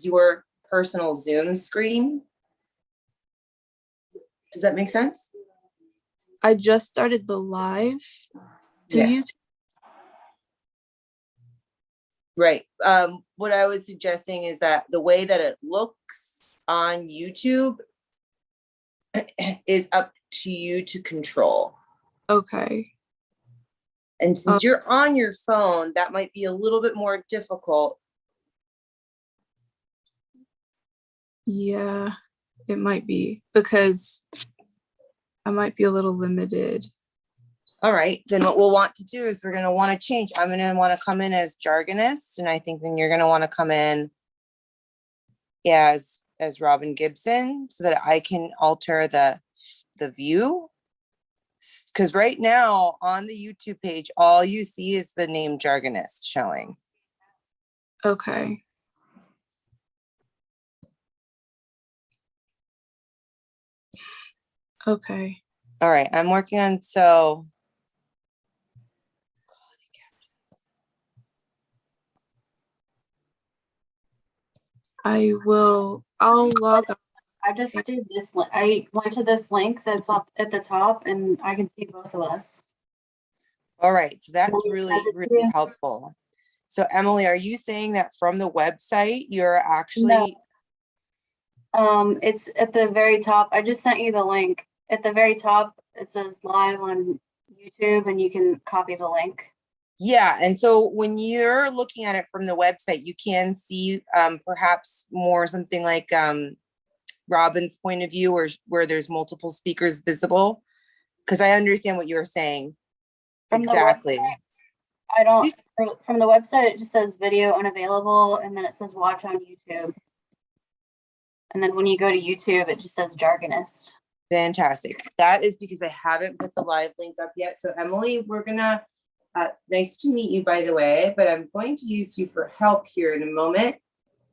your personal Zoom screen. Does that make sense? I just started the live to Yes. YouTube. Right. What I was suggesting is that the way that it looks on YouTube is up to you to control. Okay. And since you're on your phone, that might be a little bit more difficult. Yeah, it might be because I might be a little limited. All right, then what we'll want to do is we're going to want to change. I'm going to want to come in as jargonist, and I think then you're going to want to come in as Robin Gibson so that I can alter the view. Because right now on the YouTube page, all you see is the name jargonist showing. Okay. Okay. All right, I'm working on, so. I'll log on. I just did this. I went to this link that's up at the top and I can see both of us. All right, so that's really helpful. So Emily, are you saying that from the website, you're actually? No. It's at the very top. I just sent you the link. At the very top, it says live on YouTube and you can copy the link. Yeah, and so when you're looking at it from the website, you can see perhaps more something like Robin's point of view, or where there's multiple speakers visible, because I understand what you're saying. From exactly. I don't, from the website, it just says video unavailable, and then it says watch on YouTube. And then when you go to YouTube, it just says jargonist. Fantastic. That is because I haven't put the live link up yet. So Emily, we're gonna, nice to meet you, by the way, but I'm going to use you for help here in a moment,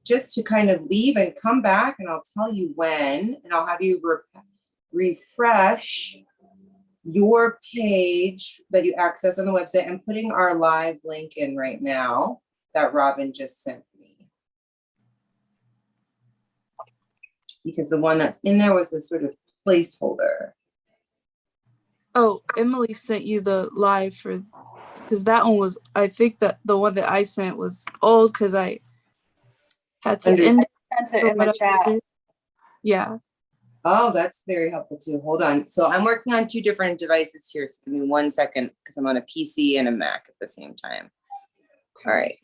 just to kind of leave and come back, and I'll tell you when, and I'll have you refresh your page that you access on the website. I'm putting our live link in right now that Robin just sent me, because the one that's in there was a sort of placeholder. Oh, Emily sent you the live for, because that one was, I think that the one that I sent was old because I had to end it in the chat. Yeah. Oh, that's very helpful too. Hold on. So I'm working on two different devices here. So give me 1 second, because I'm on a PC and a Mac at the same time. All right.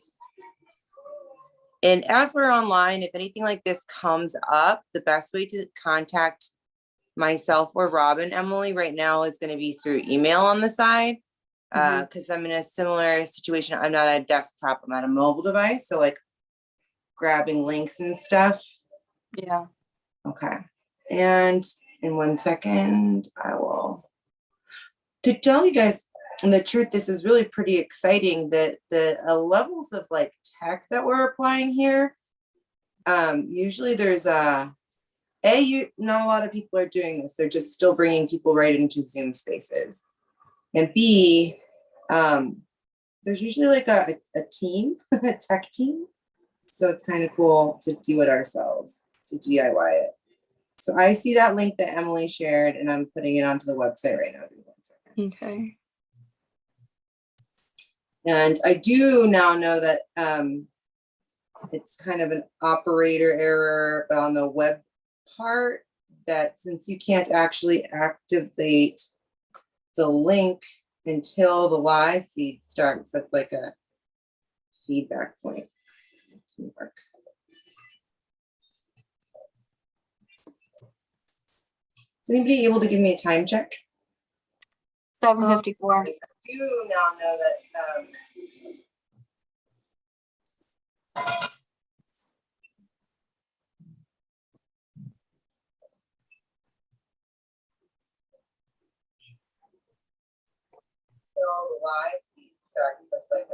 And as we're online, if anything like this comes up, the best way to contact myself or Robin, Emily, right now is going to be through email on the side, because I'm in a similar situation. I'm not at a desktop, I'm at a mobile device. So like grabbing links and stuff. Yeah. Okay. And in 1 second, I will, to tell you guys the truth, this is really pretty exciting, that the levels of like tech that we're applying here. Usually there's not a lot of people are doing this. They're just still bringing people right into Zoom spaces. And B, there's usually like a team, a tech team. So it's kind of cool to do it ourselves, to DIY it. So I see that link that Emily shared, and I'm putting it onto the website right now. Give me 1 second. Okay. And I do now know that it's kind of an operator error on the web part, that since you can't actually activate the link until the live feed starts, that's like a feedback point. It didn't work. Is anybody able to give me a time check? 7:54. I do now know that the live feed starts, that's like a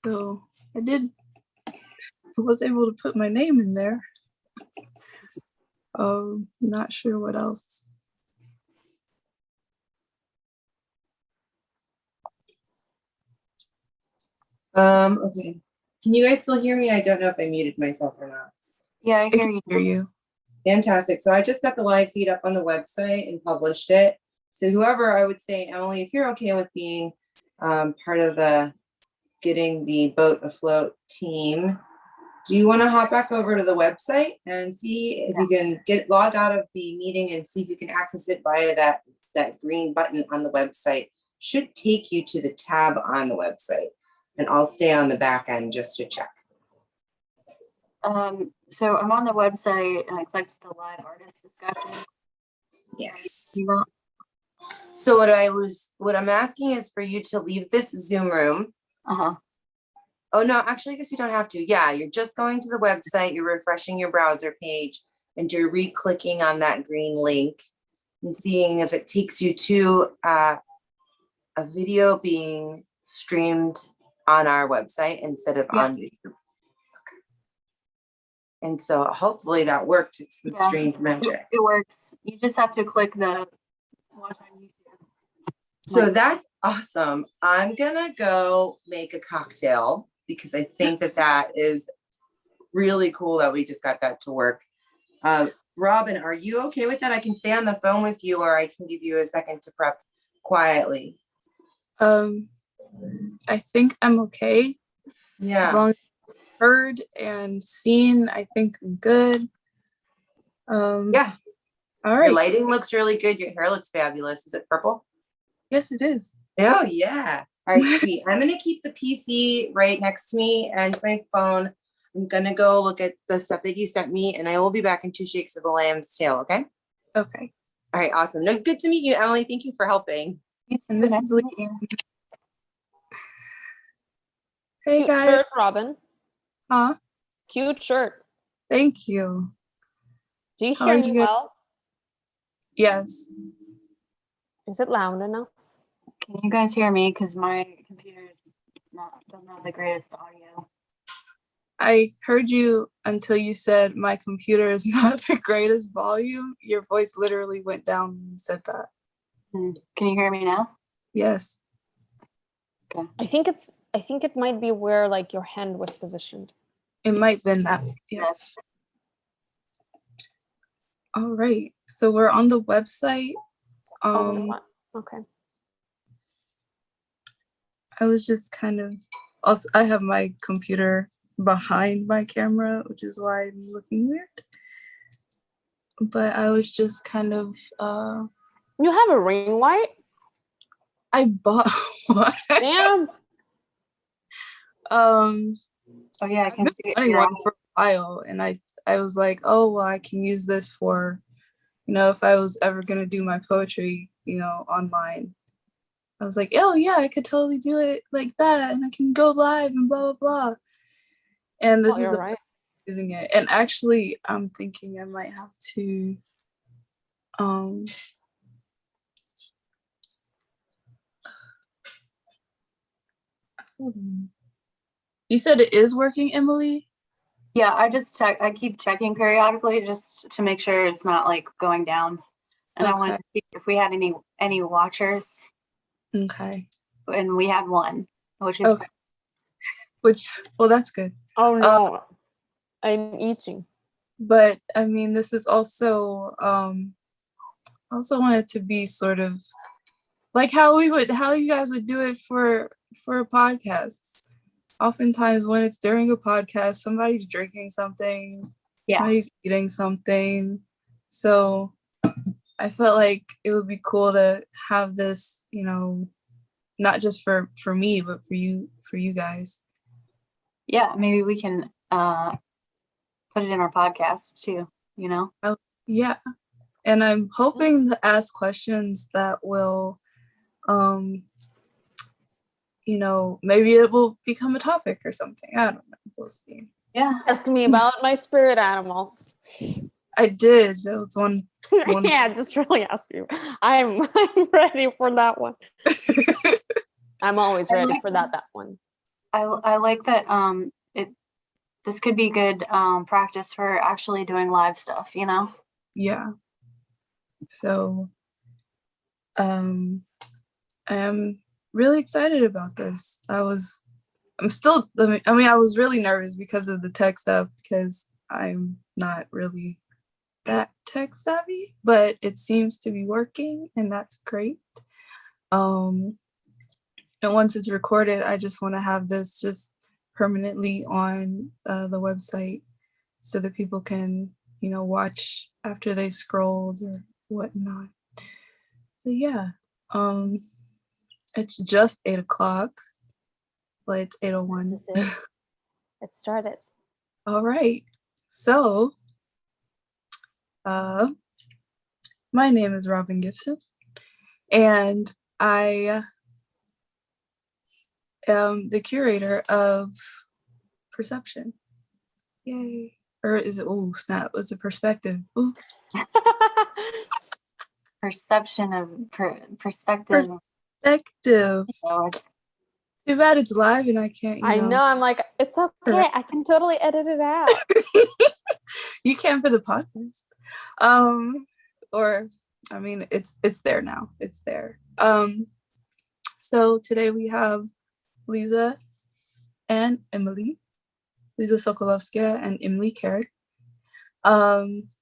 So I was able to put my name in there. Not sure what else. Okay. Can you guys still hear me? I don't know if I muted myself or not. Yeah, I I hear can you. hear you. Fantastic. So I just got the live feed up on the website and published it. So whoever, I would say, Emily, if you're okay with being part of the getting the boat afloat team, do you want to hop back over to the website and see if you can log out of the meeting and see if you can access it via that green button on the website? Should take you to the tab on the website, and I'll stay on the back end just to check. So I'm on the website and I clicked the live artist discussion. Yes. So what I'm asking is for you to leave this Zoom room. Uh-huh. Oh, no, actually, I guess you don't have to. Yeah, you're just going to the website, you're refreshing your browser page, and you're re-clicking on that green link and seeing if it takes you to a video being streamed on our website instead of on YouTube. Okay. And so hopefully that worked. It's some strange magic. It works. You just have to click the watch on YouTube. So that's awesome. I'm gonna go make a cocktail because I think that is really cool that we just got that to work. Robin, are you okay with that? I can stay on the phone with you, or I can give you a second to prep quietly. I think I'm okay. Yeah. As long as heard and seen, I think I'm good. Yeah. All right. Your lighting looks really good. Your hair looks fabulous. Is it purple? Yes, it is. Oh, yeah. All right, sweet. I'm going to keep the PC right next to me and my phone. I'm going to go look at the stuff that you sent me, and I will be back in 2 shakes of a lamb's tail, okay? Okay. All right, awesome. No, good to meet you, Emily. Thank you for helping. And this Nice is to meet you. Hey, Cute guys. shirt, Robin. Huh? Cute shirt. Thank you. Do you How hear are me you guys? well? Yes. Is it loud enough? Can you guys hear me? Because my computer doesn't have the greatest audio. I heard you until you said my computer is not the greatest volume. Your voice literally went down when you said that. Can you hear me now? Yes. Okay. I think it might be where like your hand was positioned. It might have been that. Yes. All right. So we're on the website. Okay. I was just kind of also I have my computer behind my camera, which is why I'm looking weird. But I was just kind of You have a ring light? I bought one. Damn. Oh yeah, I I've can been see it. wanting Here. one for a while, and I was like, oh well, I can use this for, if I was ever gonna do my poetry, online. I was like, oh yeah, I could totally do it like that, and I can go live and blah blah blah. And this is the right. using it. And actually, I'm thinking I might have to hold on. You said it is working, Emily? Yeah, I keep checking periodically just to make sure it's not like going down. And I wanted to see if we had any watchers. Okay. And we had one, which is okay. Well, that's good. Oh no. I'm eating. But I mean, this is also also wanted to be sort of like how you guys would do it for a podcast. Oftentimes when it's during a podcast, somebody's drinking something, somebody's eating something. So I felt like it would be cool to have this, not just for me, but for you guys. Yeah, maybe we can put it in our podcast too, Yeah. And I'm hoping to ask questions that will, maybe it will become a topic or something. I don't know. We'll see. Yeah. Ask me about my spirit animal. I did. That was one. Yeah, just really ask me. I'm ready for that one. I'm always ready for that one. I like that this could be good practice for actually doing live stuff, you know? Yeah. So I am really excited about this. I was really nervous because of the tech stuff, because I'm not really that tech savvy, but it seems to be working, and that's great. And once it's recorded, I just want to have this just permanently on the website so that people can, watch after they scrolled or whatnot. So yeah, it's just 8 o'clock, but it's 8:01. This is it. It started. All right. So, my name is Robin Gibson, and I am the curator of perception. Yay. Or is it, oh, snap, was it perspective? Oops. Perception of perspective. Perspective. So it's Too bad it's live and I can't, I know. I'm like, it's okay. I can totally edit it out. You can for the podcast. Or I mean, it's there now. It's there. So today we have Lisa and Emily, Lisa Sokolovskaya and Emily Carrick,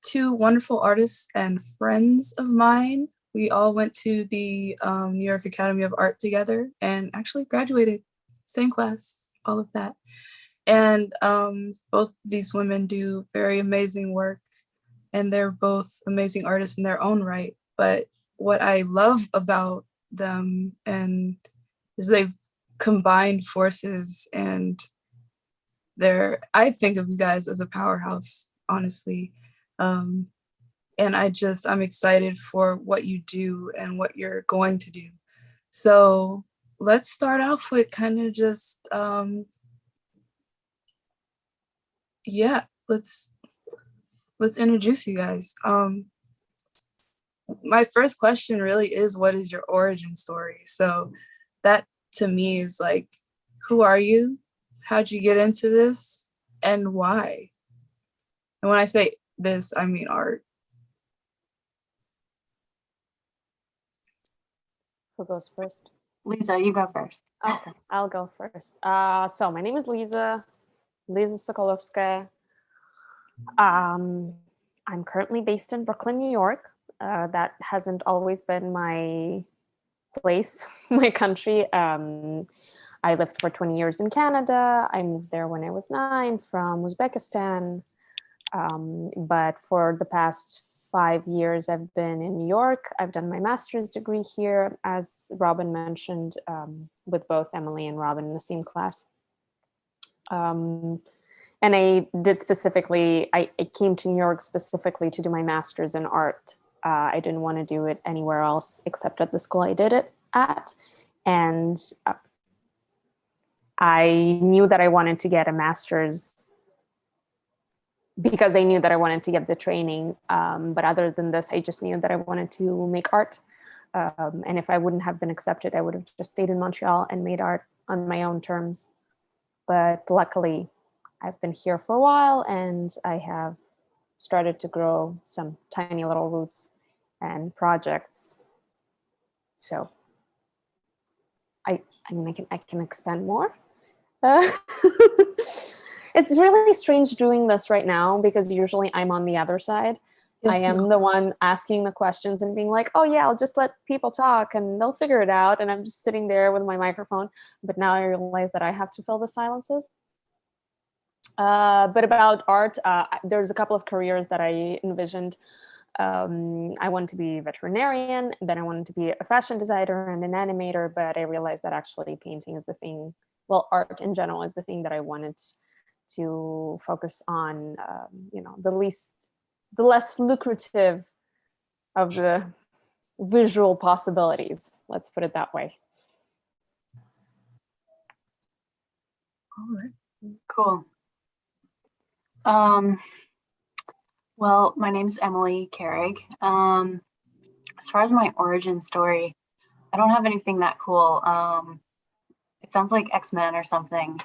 two wonderful artists and friends of mine. We all went to the New York Academy of Art together and actually graduated, same class, all of that. And both these women do very amazing work, and they're both amazing artists in their own right. But what I love about them is they've combined forces, and I think of you guys as a powerhouse, honestly. And I'm excited for what you do and what you're going to do. So let's start off with kind of just, let's introduce you guys. My first question really is, what is your origin story? So that to me is like, who are you? How'd you get into this? And why? And when I say this, I mean art. Who goes first? Lisa, you go first. Okay, I'll go first. So my name is Lisa Sokolovskaya. I'm currently based in Brooklyn, New York. That hasn't always been my place, my country. I lived for 20 years in Canada. I moved there when I was 9 from Uzbekistan. But for the past 5 years, I've been in New York. I've done my master's degree here, as Robin mentioned, with both Emily and Robin in the same class. And I came to New York specifically to do my master's in art. I didn't want to do it anywhere else except at the school I did it at. And I knew that I wanted to get a master's because I knew that I wanted to get the training. But other than this, I just knew that I wanted to make art. And if I wouldn't have been accepted, I would have just stayed in Montreal and made art on my own terms. But luckily, I've been here for a while, and I have started to grow some tiny little roots and projects. So I can expand more. It's really strange doing this right now because usually I'm on the other side. Yes, I am the one asking the questions and being like, oh yeah, I'll just let people talk and they'll figure it out. And I'm just sitting there with my microphone. But now I realize that I have to fill the silences. But about art, there's a couple of careers that I envisioned. I wanted to be a veterinarian, then I wanted to be a fashion designer and an animator, but I realized that actually painting is the thing, well, art in general is the thing that I wanted to focus on, the less lucrative of the visual possibilities. Let's put it that way. All right. Cool. Well, my name's Emily Carrick. As far as my origin story, I don't have anything that cool. It sounds like X-Men or something.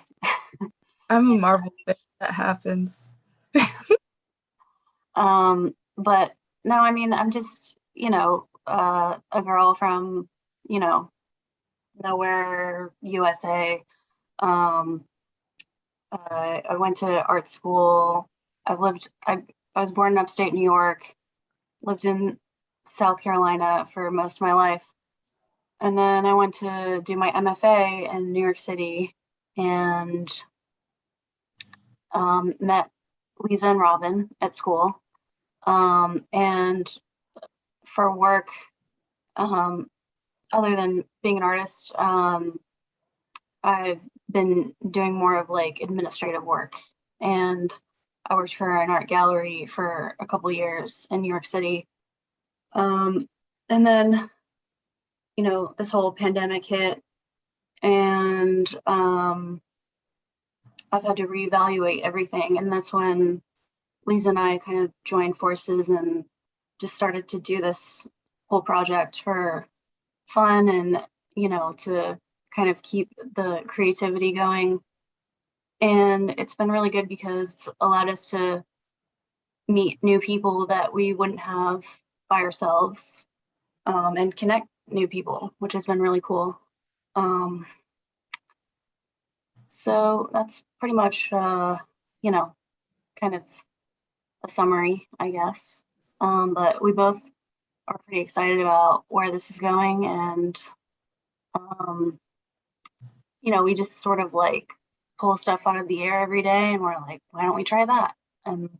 I'm a Marvel fan. That happens. But no, I mean, I'm just, a girl from, nowhere, USA. Um, I went to art school. I was born in upstate New York, lived in South Carolina for most of my life. And then I went to do my MFA in New York City and met Lisa and Robin at school. And for work, other than being an artist, I've been doing more of like administrative work. And I worked for an art gallery for a couple years in New York City. And then, this whole pandemic hit, and I've had to reevaluate everything. And that's when Lisa and I kind of joined forces and just started to do this whole project for fun and, to kind of keep the creativity going. And it's been really good because it's allowed us to meet new people that we wouldn't have by ourselves, and connect new people, which has been really cool. So that's pretty much, kind of a summary, I guess. But we both are pretty excited about where this is going, and we just sort of like pull stuff out of the air every day, and we're like, why don't we try that? And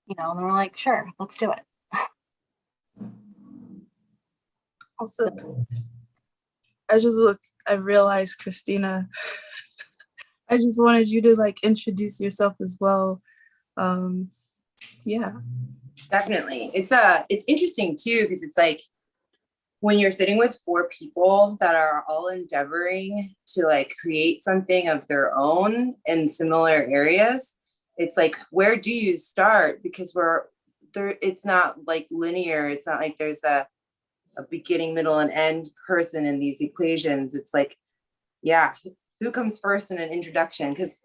and we're like, sure, let's do it. Also, I realized, Christina, I just wanted you to like introduce yourself as well. Yeah. Definitely. It's interesting too, because it's like when you're sitting with four people that are all endeavoring to like create something of their own in similar areas, it's like, where do you start? Because we're there, it's not like linear. It's not like there's a beginning, middle, and end person in these equations. It's like, yeah, who comes first in an introduction? Because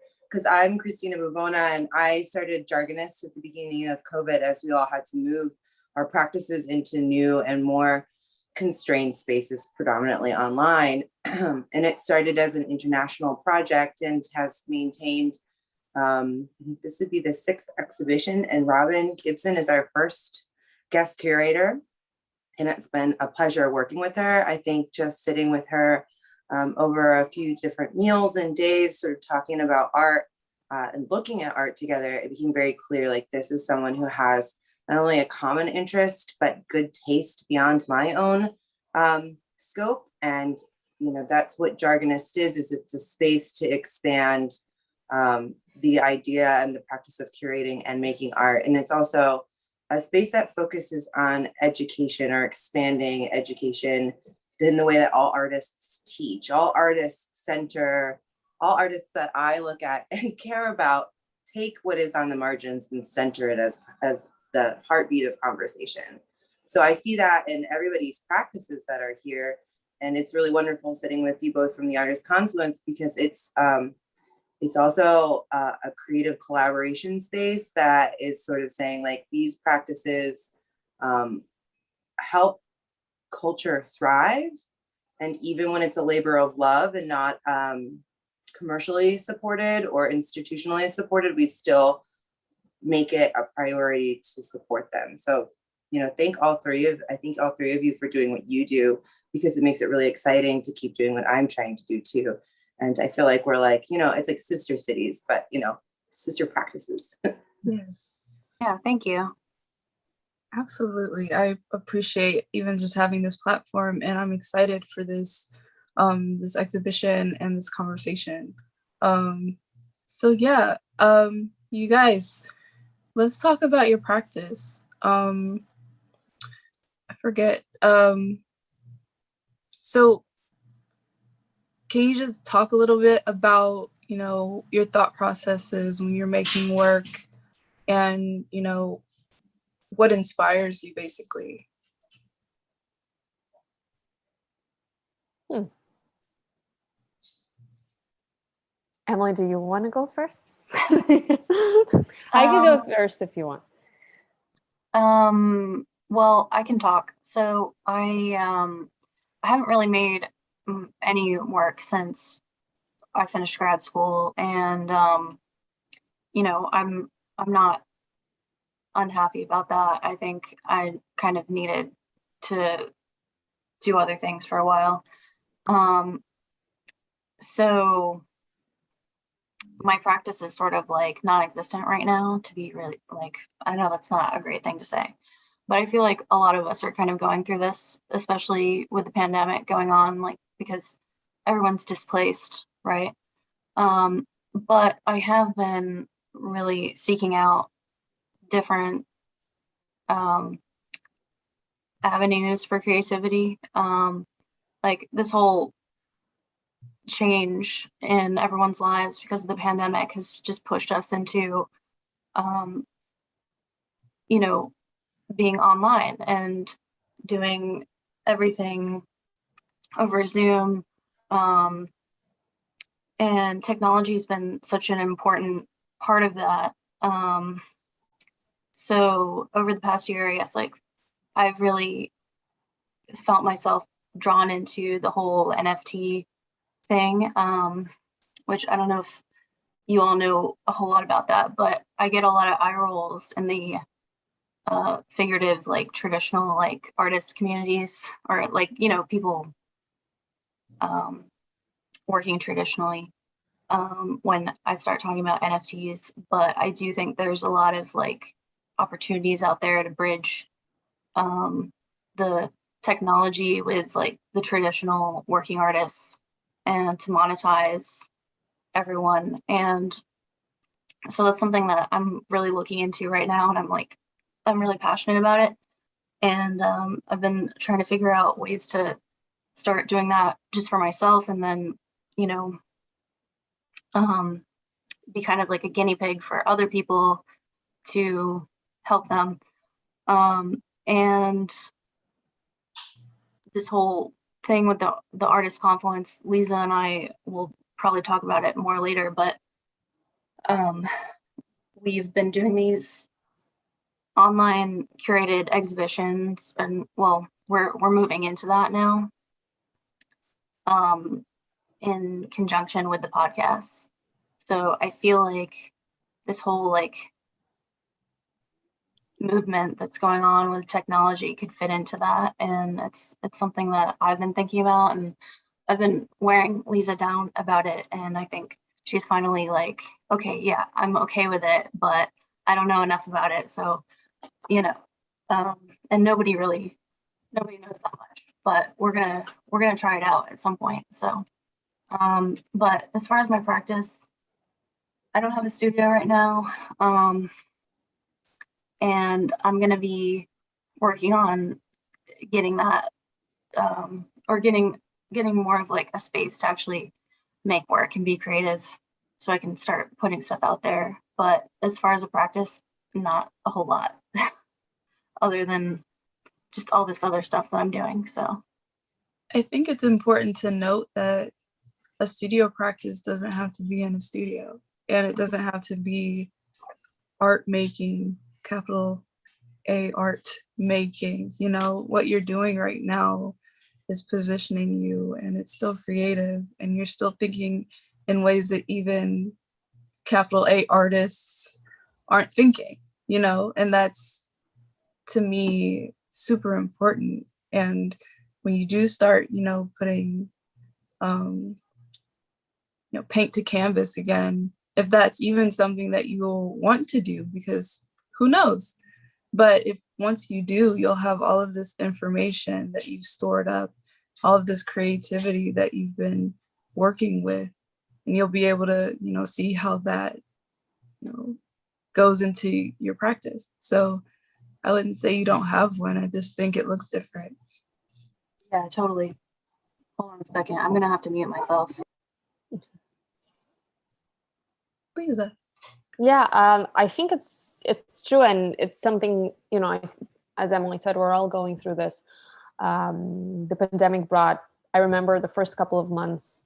I'm Christina Bavona, and I started Jargonist at the beginning of COVID as we all had to move our practices into new and more constrained spaces, predominantly online. And it started as an international project and has maintained, I think this would be the 6th exhibition, and Robin Gibson is our first guest curator. And it's been a pleasure working with her. I think just sitting with her over a few different meals and days, sort of talking about art and looking at art together, it became very clear, like, this is someone who has not only a common interest, but good taste beyond my own scope. And, that's what Jargonist is it's a space to expand the idea and the practice of curating and making art. And it's also a space that focuses on education or expanding education in the way that all artists teach. All artists that I look at and care about take what is on the margins and center it as the heartbeat of conversation. So I see that in everybody's practices that are here. And it's really wonderful sitting with you both from the Artist Confluence, because it's also a creative collaboration space that is sort of saying, like, these practices help culture thrive. And even when it's a labor of love and not commercially supported or institutionally supported, we still make it a priority to support them. So, I thank all three of you for doing what you do, because it makes it really exciting to keep doing what I'm trying to do too. And I feel like we're like, it's like sister cities, but, sister practices. Yes. Yeah, thank you. Absolutely. I appreciate even just having this platform, and I'm excited for this this exhibition and this conversation. So yeah, you guys, let's talk about your practice. I forget. So can you just talk a little bit about, your thought processes when you're making work, and, what inspires you basically? Emily, do you want to go first? I can go first if you want. Well, I can talk. So I haven't really made any work since I finished grad school, and I'm not unhappy about that. I think I kind of needed to do other things for a while. So my practice is sort of like non-existent right now, to be really like, I know that's not a great thing to say, but I feel like a lot of us are kind of going through this, especially with the pandemic going on, like because everyone's displaced, right? But I have been really seeking out different avenues for creativity. Like this whole change in everyone's lives because of the pandemic has just pushed us into, you know, being online and doing everything over Zoom. And technology has been such an important part of that. So over the past year, I guess, like, I've really felt myself drawn into the whole NFT thing, which I don't know if you all know a whole lot about that, but I get a lot of eye rolls in the figurative, like traditional, like artist communities, or like, people working traditionally when I start talking about NFTs. But I do think there's a lot of like opportunities out there to bridge the technology with like the traditional working artists and to monetize everyone. And so that's something that I'm really looking into right now, and I'm really passionate about it. And I've been trying to figure out ways to start doing that just for myself, and then be kind of like a guinea pig for other people to help them. And this whole thing with the artist Confluence, Lisa and I will probably talk about it more later, but we've been doing these online curated exhibitions, and well, we're moving into that now, in conjunction with the podcast. So I feel like this whole like movement that's going on with technology could fit into that, and it's something that I've been thinking about, and I've been wearing Lisa down about it, and I think she's finally like, okay, yeah, I'm okay with it, but I don't know enough about it, so and nobody knows that much, but we're gonna try it out at some point. So but as far as my practice, I don't have a studio right now, and I'm gonna be working on getting that, or getting more of like a space to actually make work and be creative, so I can start putting stuff out there. But as far as a practice, not a whole lot other than just all this other stuff that I'm doing. So I think it's important to note that a studio practice doesn't have to be in a studio, and it doesn't have to be art making, capital A art making. What you're doing right now is positioning you, and it's still creative, and you're still thinking in ways that even capital A artists aren't thinking, and that's, to me, super important. And when you do start, putting paint to canvas again, if that's even something that you'll want to do, because who knows? But if once you do, you'll have all of this information that you've stored up, all of this creativity that you've been working with, and you'll be able to, see how that, goes into your practice. So I wouldn't say you don't have one. I just think it looks different. yeah, totally. Hold on a second. I'm gonna have to mute myself. Lisa. Yeah, I think it's true, and it's something, as Emily said, we're all going through this. The pandemic brought, I remember the first couple of months,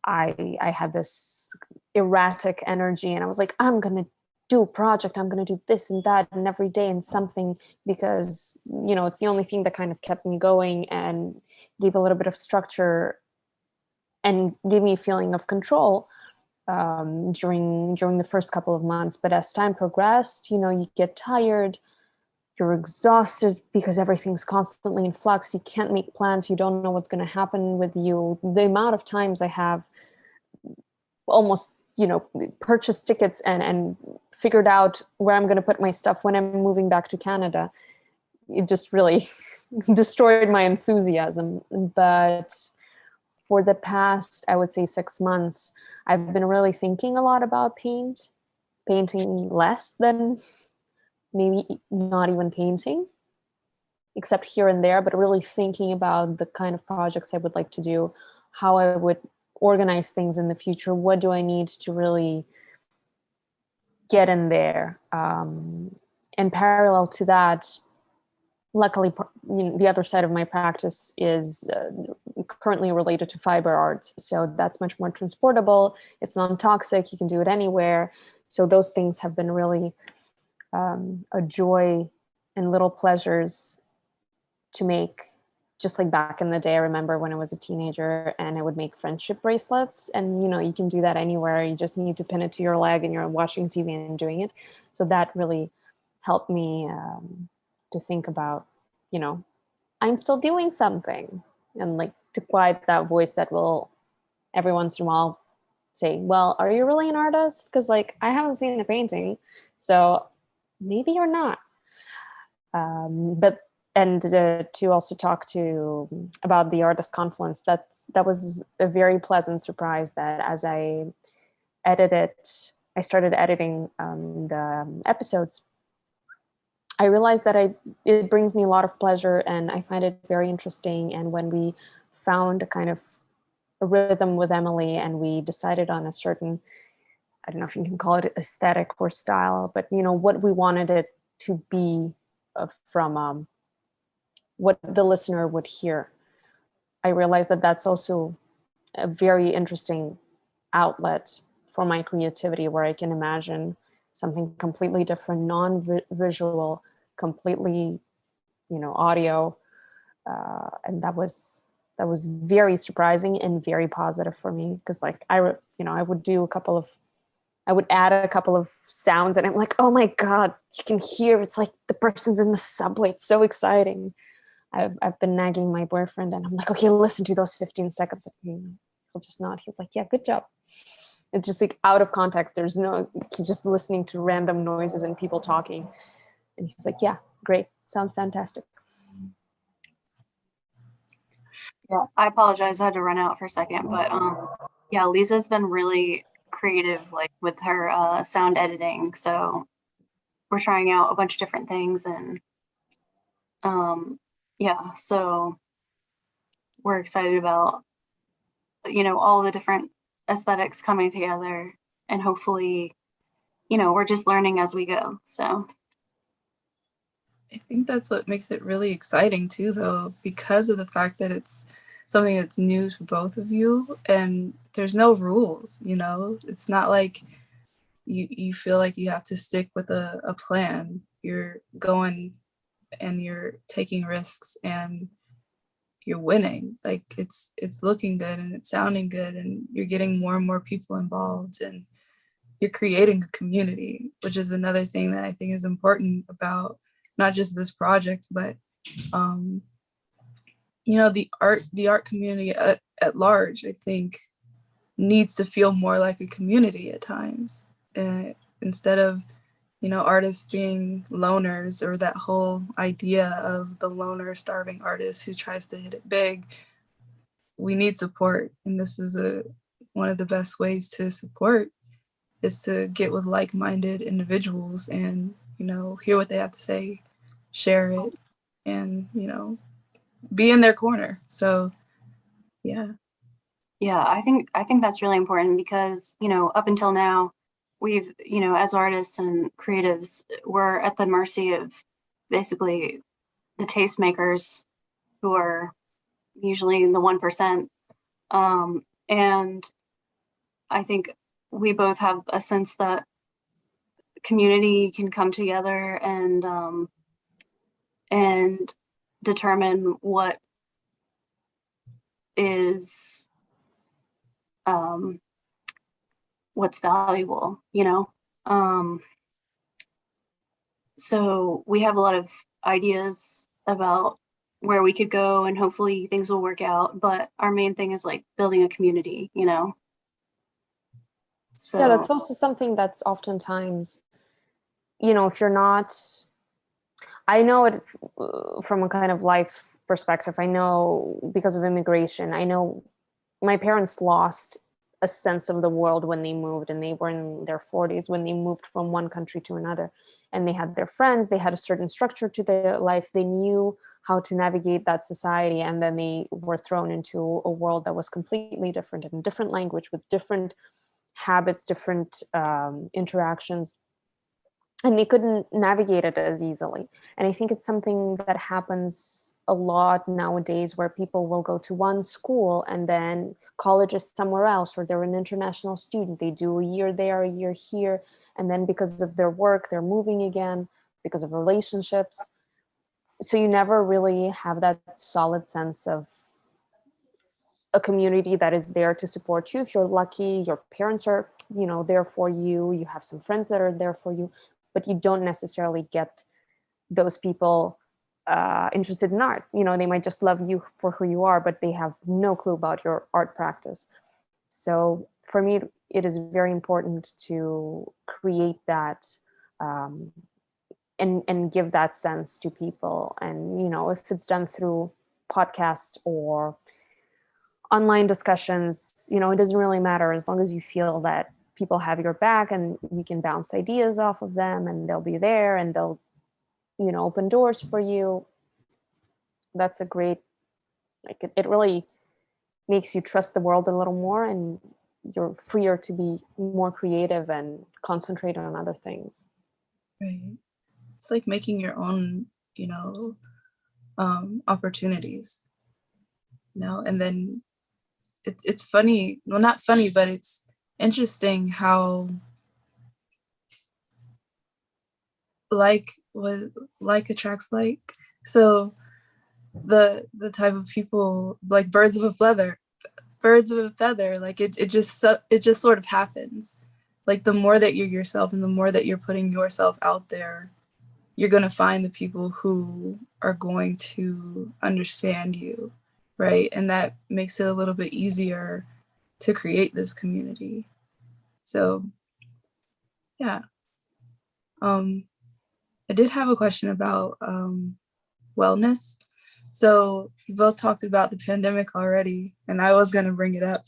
I had this erratic energy, and I was like, I'm gonna do a project, I'm gonna do this and that and every day and something, because it's the only thing that kind of kept me going and gave a little bit of structure and gave me a feeling of control during the first couple of months. But as time progressed, you get tired, you're exhausted because everything's constantly in flux. You can't make plans. You don't know what's going to happen with you. The amount of times I have almost, purchased tickets and figured out where I'm going to put my stuff when I'm moving back to Canada, it just really destroyed my enthusiasm. But for the past, I would say 6 months, I've been really thinking a lot about painting less than maybe not even painting, except here and there, but really thinking about the kind of projects I would like to do, how I would organize things in the future. What do I need to really get in there? And parallel to that, luckily, the other side of my practice is currently related to fiber arts. So that's much more transportable. It's non-toxic. You can do it anywhere. So those things have been really a joy and little pleasures to make. Just like back in the day, I remember when I was a teenager and I would make friendship bracelets, and you can do that anywhere. You just need to pin it to your leg and you're watching TV and doing it. So that really helped me to think about, I'm still doing something, and like to quiet that voice that will every once in a while say, well, are you really an artist? Because like I haven't seen a painting, so maybe you're not. But to also talk about the artist Confluence, that was a very pleasant surprise, that as I started editing the episodes, I realized that it brings me a lot of pleasure and I find it very interesting. And when we found a kind of a rhythm with Emily and we decided on a certain, I don't know if you can call it aesthetic or style, but what we wanted it to be from what the listener would hear, I realized that that's also a very interesting outlet for my creativity, where I can imagine something completely different, non-visual, completely, audio. And that was very surprising and very positive for me, because like I would add a couple of sounds and I'm like, oh my God, you can hear, it's like the person's in the subway. It's so exciting. I've been nagging my boyfriend and I'm like, okay, listen to those 15 seconds. He'll just nod. He's like, yeah, good job. It's just like out of context. He's just listening to random noises and people talking. And he's like, yeah, great. Sounds fantastic. Yeah, I apologize. I had to run out for a second, but yeah, Lisa's been really creative, like with her sound editing. So we're trying out a bunch of different things, and yeah, so we're excited about all the different aesthetics coming together, and hopefully, we're just learning as we go. So I think that's what makes it really exciting too, though, because of the fact that it's something that's new to both of you and there's no rules, It's not like you feel like you have to stick with a plan. You're going and you're taking risks and you're winning. Like it's looking good and it's sounding good and you're getting more and more people involved and you're creating a community, which is another thing that I think is important about not just this project, but the art community at large, I think, needs to feel more like a community at times, instead of artists being loners, or that whole idea of the loner starving artist who tries to hit it big. We need support, and this is one of the best ways to support is to get with like-minded individuals and hear what they have to say, share it, and be in their corner. So yeah. I think that's really important, because up until now we've as artists and creatives, we're at the mercy of basically the tastemakers, who are usually in the 1%, and I think we both have a sense that community can come together and determine what is what's valuable, you know. So we have a lot of ideas about where we could go, and hopefully things will work out, but our main thing is like building a community, you know. So Yeah, that's also something that's oftentimes, you know, if you're not, I know it from a kind of life perspective. I know because of immigration, I know my parents lost a sense of the world when they moved, and they were in their 40s when they moved from one country to another, and they had their friends, they had a certain structure to their life, they knew how to navigate that society, and then they were thrown into a world that was completely different, in a different language, with different habits, different interactions, and they couldn't navigate it as easily. And I think it's something that happens a lot nowadays, where people will go to one school and then college is somewhere else, or they're an international student, they do a year there, a year here, and then because of their work they're moving again, because of relationships. So you never really have that solid sense of a community that is there to support you. If you're lucky, your parents are, you know, there for you, you have some friends that are there for you, but you don't necessarily get those people interested in art. You know, they might just love you for who you are, but they have no clue about your art practice. So for me, it is very important to create that and give that sense to people. And, you know, if it's done through podcasts or online discussions, you know, it doesn't really matter, as long as you feel that people have your back and you can bounce ideas off of them, and they'll be there and they'll, you know, open doors for you. That's a great, like, it really makes you trust the world a little more, and you're freer to be more creative and concentrate on other things. Right. It's like making your own, you know, opportunities, you know. And then it's funny, well, not funny, but it's interesting how like attracts like. So the type of people, like birds of a feather, like it just sort of happens. Like the more that you're yourself and the more that you're putting yourself out there, you're going to find the people who are going to understand you, right? And that makes it a little bit easier to create this community. So yeah. I did have a question about wellness. So we both talked about the pandemic already, and I was going to bring it up.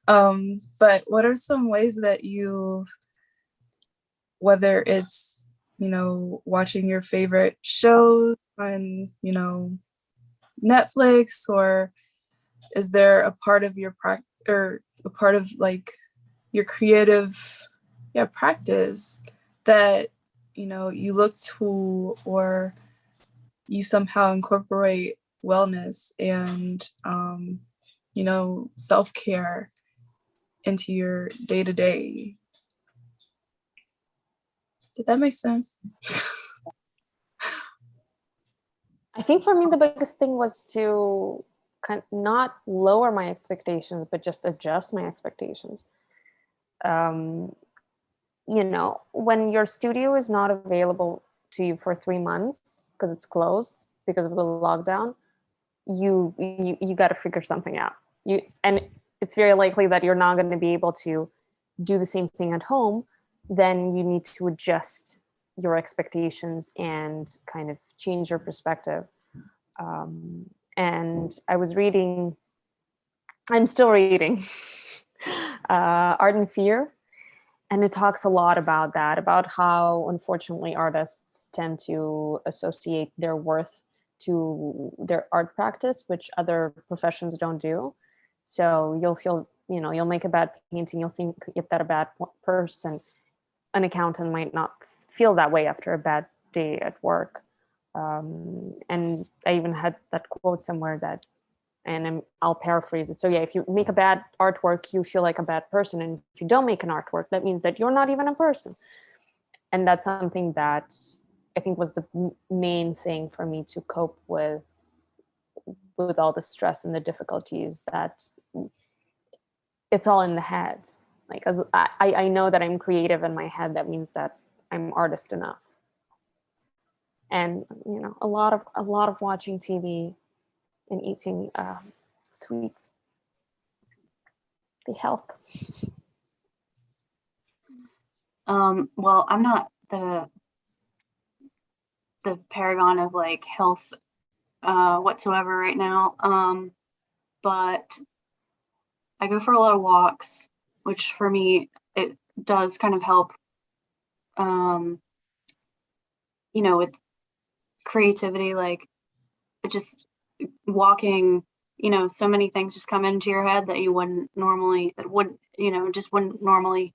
But what are some ways that you, whether it's, you know, watching your favorite shows on, you know, Netflix, or is there a part of your practice, or a part of like your creative practice that, you know, you look to, or you somehow incorporate wellness and you know, self-care into your day-to-day? Did that make sense? I think for me, the biggest thing was to kind of not lower my expectations, but just adjust my expectations. You know, when your studio is not available to you for 3 months because it's closed because of the lockdown, you got to figure something out. And it's very likely that you're not going to be able to do the same thing at home. Then you need to adjust your expectations and kind of change your perspective. And I'm still reading Art and Fear. And it talks a lot about that, about how unfortunately artists tend to associate their worth to their art practice, which other professions don't do. So you'll feel, you know, you'll make a bad painting, you'll think that a bad person, an accountant might not feel that way after a bad day at work. And I even had that quote somewhere that And I'll paraphrase it. So yeah, if you make a bad artwork, you feel like a bad person. And if you don't make an artwork, that means that you're not even a person. And that's something that I think was the main thing for me to cope with all the stress and the difficulties, that it's all in the head. Like, as I know that I'm creative in my head, that means that I'm artist enough. And a lot of watching TV and eating sweets, they help. Well, I'm not the paragon of like health whatsoever right now, but I go for a lot of walks, which for me it does kind of help with creativity. Like, just walking, so many things just come into your head that you wouldn't normally, just wouldn't normally,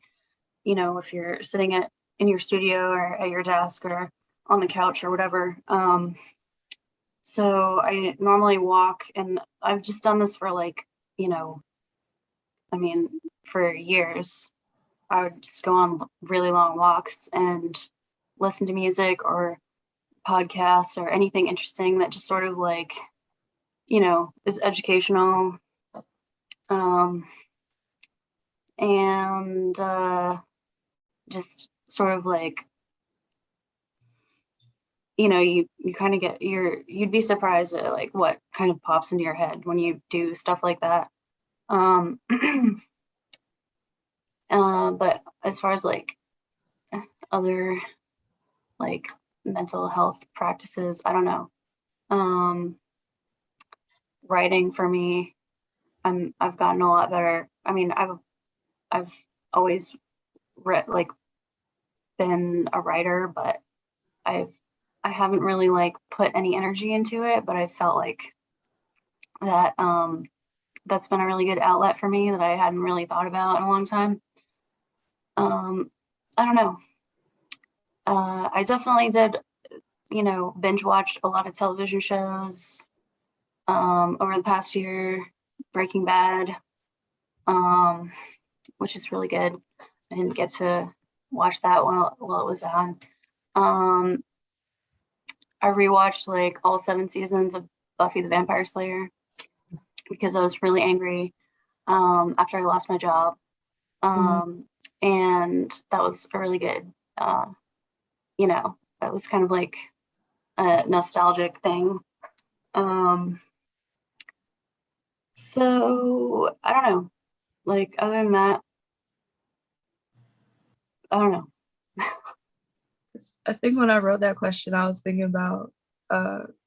if you're sitting in your studio or at your desk or on the couch or whatever. So I normally walk, and I've just done this for like, for years. I would just go on really long walks and listen to music or podcasts or anything interesting that just sort of like, is educational. And just sort of like, you kind of you'd be surprised at like what kind of pops into your head when you do stuff like that. But as far as like other like mental health practices, I don't know. Writing for me, I've gotten a lot better. I mean, I've always been a writer, but I haven't really like put any energy into it, but I felt like that that's been a really good outlet for me that I hadn't really thought about in a long time. I don't know. I definitely did, binge watch a lot of television shows over the past year. Breaking Bad, which is really good. I didn't get to watch that while it was on. I rewatched like all 7 seasons of Buffy the Vampire Slayer because I was really angry after I lost my job. And that was a really good, that was kind of like a nostalgic thing. So I don't know, like other than that, I don't know. I think when I wrote that question, I was thinking about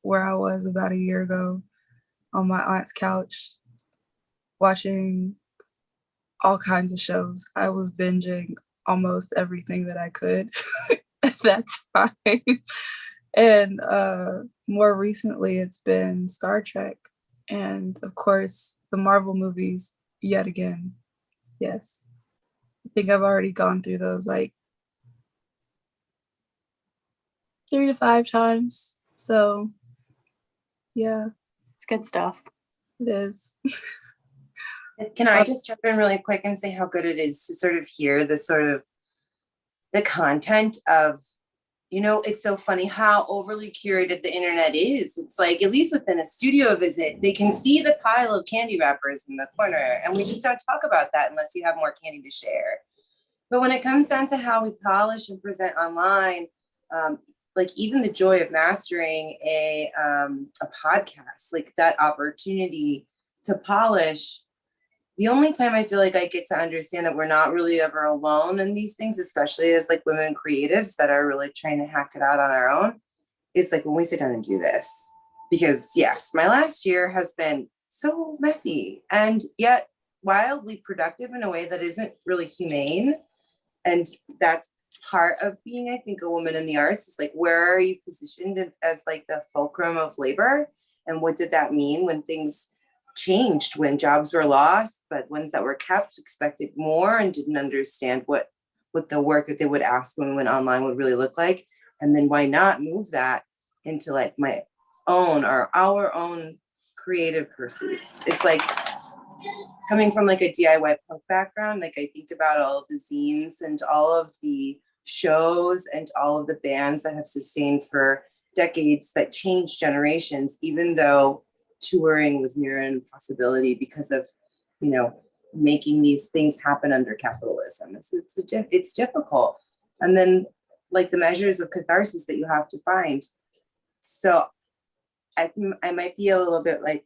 where I was about a year ago on my aunt's couch watching all kinds of shows. I was binging almost everything that I could at that time. And more recently, it's been Star Trek. And of course, the Marvel movies yet again. Yes. I think I've already gone through those like 3 to 5 times. So, yeah. It's good stuff. It is. Can I just jump in really quick and say how good it is to sort of hear the content of, it's so funny how overly curated the internet is. It's like, at least within a studio visit, they can see the pile of candy wrappers in the corner. And we just don't talk about that unless you have more candy to share. But when it comes down to how we polish and present online, like even the joy of mastering a podcast, like that opportunity to polish. The only time I feel like I get to understand that we're not really ever alone in these things, especially as like women creatives that are really trying to hack it out on our own, is like when we sit down and do this. Because yes, my last year has been so messy and yet wildly productive in a way that isn't really humane. And that's part of being, I think, a woman in the arts is like, where are you positioned as like the fulcrum of labor? And what did that mean when things changed, when jobs were lost, but ones that were kept expected more and didn't understand what the work that they would ask when we went online would really look like? And then why not move that into like my own or our own creative pursuits. It's like coming from like a DIY punk background, like I think about all of the zines and all of the shows and all of the bands that have sustained for decades that changed generations, even though touring was near an impossibility because of, you know, making these things happen under capitalism. It's difficult. And then like the measures of catharsis that you have to find. So I might be a little bit like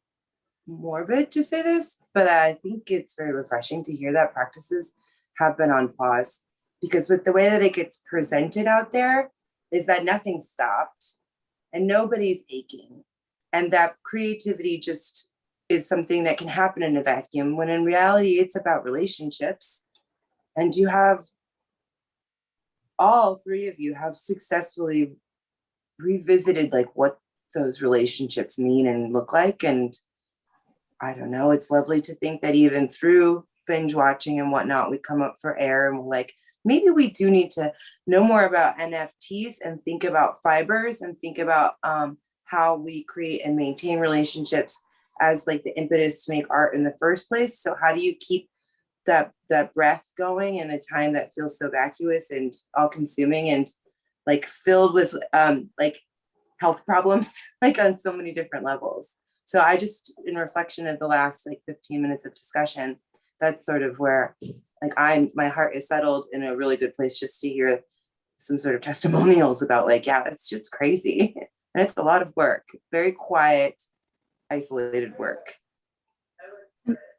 morbid to say this, but I think it's very refreshing to hear that practices have been on pause, because with the way that it gets presented out there is that nothing stopped and nobody's aching, and that creativity just is something that can happen in a vacuum, when in reality it's about relationships. And you have, all three of you have successfully revisited like what those relationships mean and look like. And I don't know, it's lovely to think that even through binge watching and whatnot, we come up for air and we're like, maybe we do need to know more about NFTs and think about fibers and think about how we create and maintain relationships as like the impetus to make art in the first place. So how do you keep that breath going in a time that feels so vacuous and all consuming and like filled with like health problems, like on so many different levels. So I just, in reflection of the last like 15 minutes of discussion, that's sort of where like my heart is settled in a really good place, just to hear some sort of testimonials about like, yeah, it's just crazy. And it's a lot of work, very quiet, isolated work.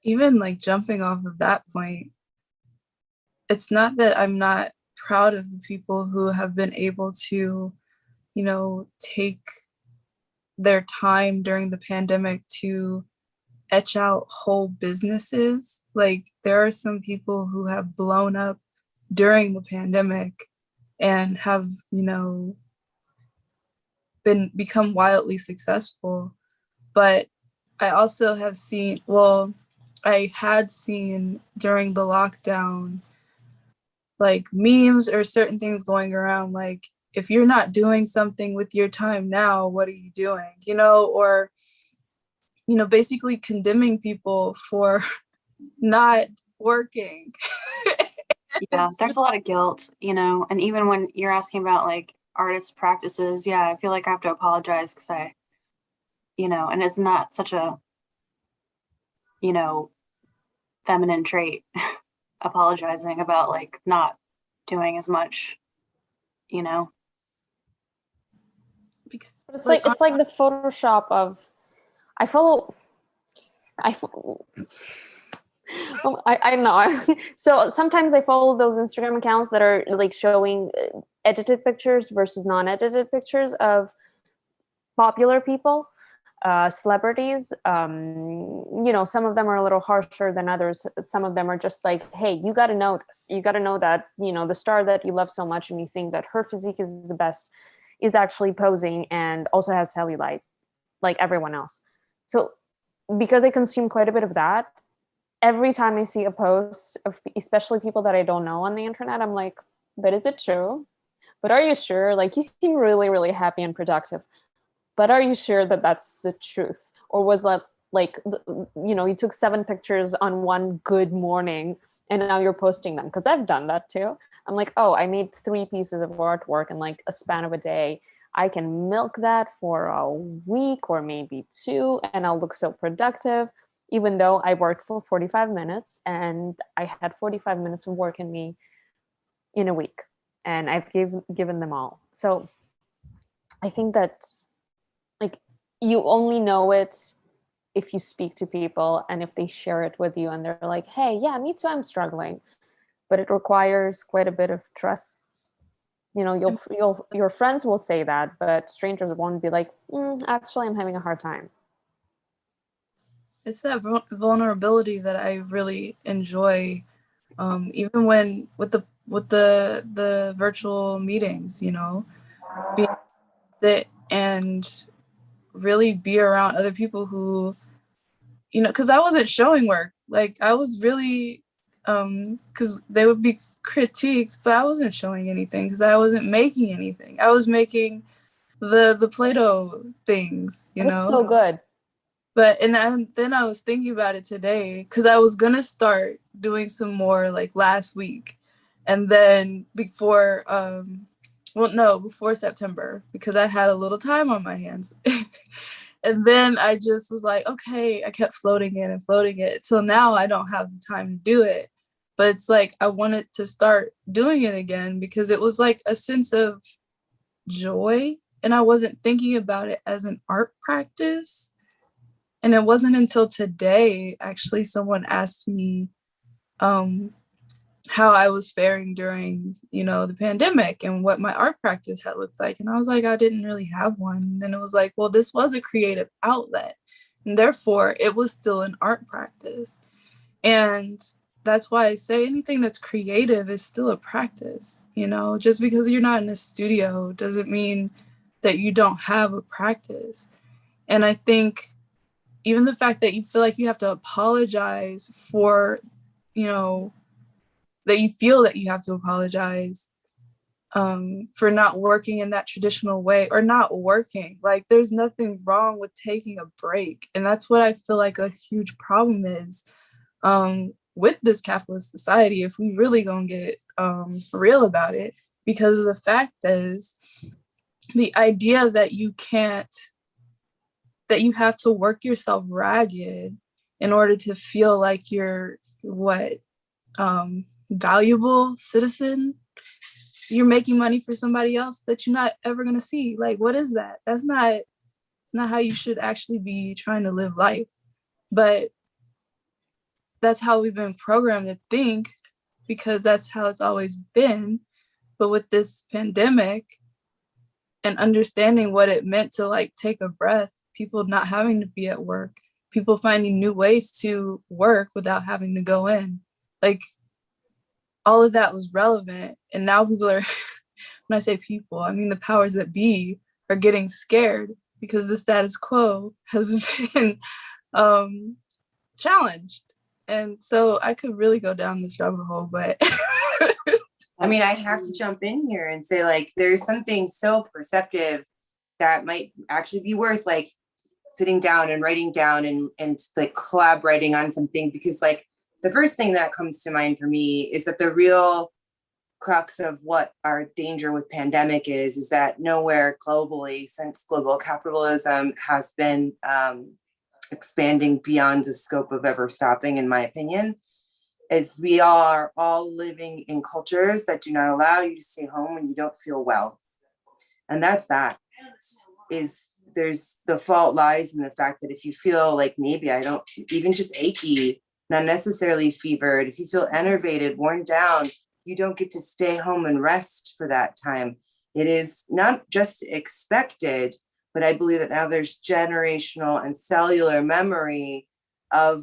Even like jumping off of that point, it's not that I'm not proud of the people who have been able to, you know, take their time during the pandemic to etch out whole businesses. Like there are some people who have blown up during the pandemic and have, you know, become wildly successful. But I also have seen, well, I had seen during the lockdown, like memes or certain things going around, like, if you're not doing something with your time now, what are you doing? You know, or, you know, basically condemning people for not working. Yeah, there's a lot of guilt, you know, and even when you're asking about like artist practices, yeah, I feel like I have to apologize because you know, and it's not such a, you know, feminine trait, apologizing about like not doing as much, you know. Because, It's like the Photoshop of I follow I know. So sometimes I follow those Instagram accounts that are like showing edited pictures versus non-edited pictures of popular people, celebrities. You know, some of them are a little harsher than others. Some of them are just like, hey, you got to know this. You got to know that, you know, the star that you love so much and you think that her physique is the best is actually posing and also has cellulite like everyone else. So because I consume quite a bit of that, every time I see a post of especially people that I don't know on the internet, I'm like, but is it true? But are you sure? Like, you seem really, really happy and productive. But are you sure that that's the truth? Or was that like, you know, you took 7 pictures on one good morning and now you're posting them? Because I've done that too. I'm like, oh, I made 3 pieces of artwork in like a span of a day. I can milk that for a week or maybe 2 and I'll look so productive, even though I worked for 45 minutes and I had 45 minutes of work in me in a week and I've given them all. So I think that like you only know it if you speak to people and if they share it with you and they're like, hey, yeah, me too, I'm struggling. But it requires quite a bit of trust. You know, your friends will say that, but strangers won't be like, actually, I'm having a hard time. It's that vulnerability that I really enjoy, even when with the virtual meetings, you know, being that and really be around other people who, you know, because I wasn't showing work. Like I was really, because they would be critiques, but I wasn't showing anything because I wasn't making anything. I was making the Play-Doh things, you That is know. so good. But then I was thinking about it today because I was gonna start doing some more like last week, and then before September, because I had a little time on my hands. And then I just was like, okay, I kept floating it and floating it till now I don't have the time to do it. But it's like I wanted to start doing it again because it was like a sense of joy, and I wasn't thinking about it as an art practice. And it wasn't until today, actually, someone asked me um, how I was faring during, the pandemic and what my art practice had looked like. And I was like, I didn't really have one. And then it was like, well, this was a creative outlet. And therefore, it was still an art practice. And that's why I say anything that's creative is still a practice. Just because you're not in a studio doesn't mean that you don't have a practice. And I think even the fact that you feel like you have to apologize for, that you feel that you have to apologize for not working in that traditional way or not working. Like, there's nothing wrong with taking a break. And that's what I feel like a huge problem is with this capitalist society, if we really gonna get real about it, because the fact is the idea that you have to work yourself ragged in order to feel like you're valuable citizen. You're making money for somebody else that you're not ever going to see. Like, what is that? It's not how you should actually be trying to live life. But that's how we've been programmed to think, because that's how it's always been. But with this pandemic and understanding what it meant to like take a breath, people not having to be at work, people finding new ways to work without having to go in, like, all of that was relevant. And now people are, when I say people, I mean the powers that be are getting scared because the status quo has been challenged. And so I could really go down this rabbit hole, but I mean, I have to jump in here and say, like, there's something so perceptive that might actually be worth like sitting down and writing down and like collaborating on something, because like the first thing that comes to mind for me is that the real crux of what our danger with pandemic is that nowhere globally since global capitalism has been expanding beyond the scope of ever stopping, in my opinion, is we are all living in cultures that do not allow you to stay home when you don't feel well. And there's the fault lies in the fact that if you feel like maybe I don't, even just achy, not necessarily fevered, if you feel enervated, worn down, you don't get to stay home and rest for that time. It is not just expected, but I believe that now there's generational and cellular memory of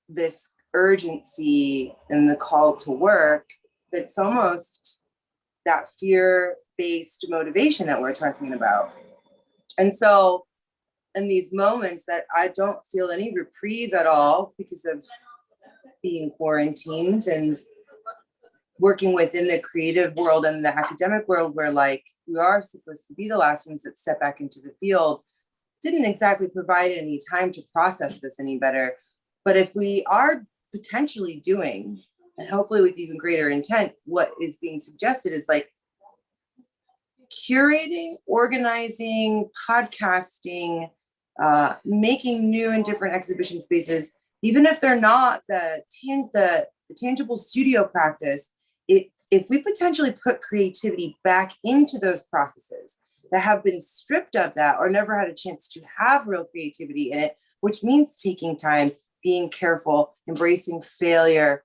this urgency and the call to work that's almost that fear-based motivation that we're talking about. And so in these moments that I don't feel any reprieve at all because of being quarantined and working within the creative world and the academic world, where like we are supposed to be the last ones that step back into the field, didn't exactly provide any time to process this any better. But if we are potentially doing, and hopefully with even greater intent, what is being suggested is like curating, organizing, podcasting, making new and different exhibition spaces, even if they're not the tangible studio practice. If we potentially put creativity back into those processes that have been stripped of that or never had a chance to have real creativity in it, which means taking time, being careful, embracing failure.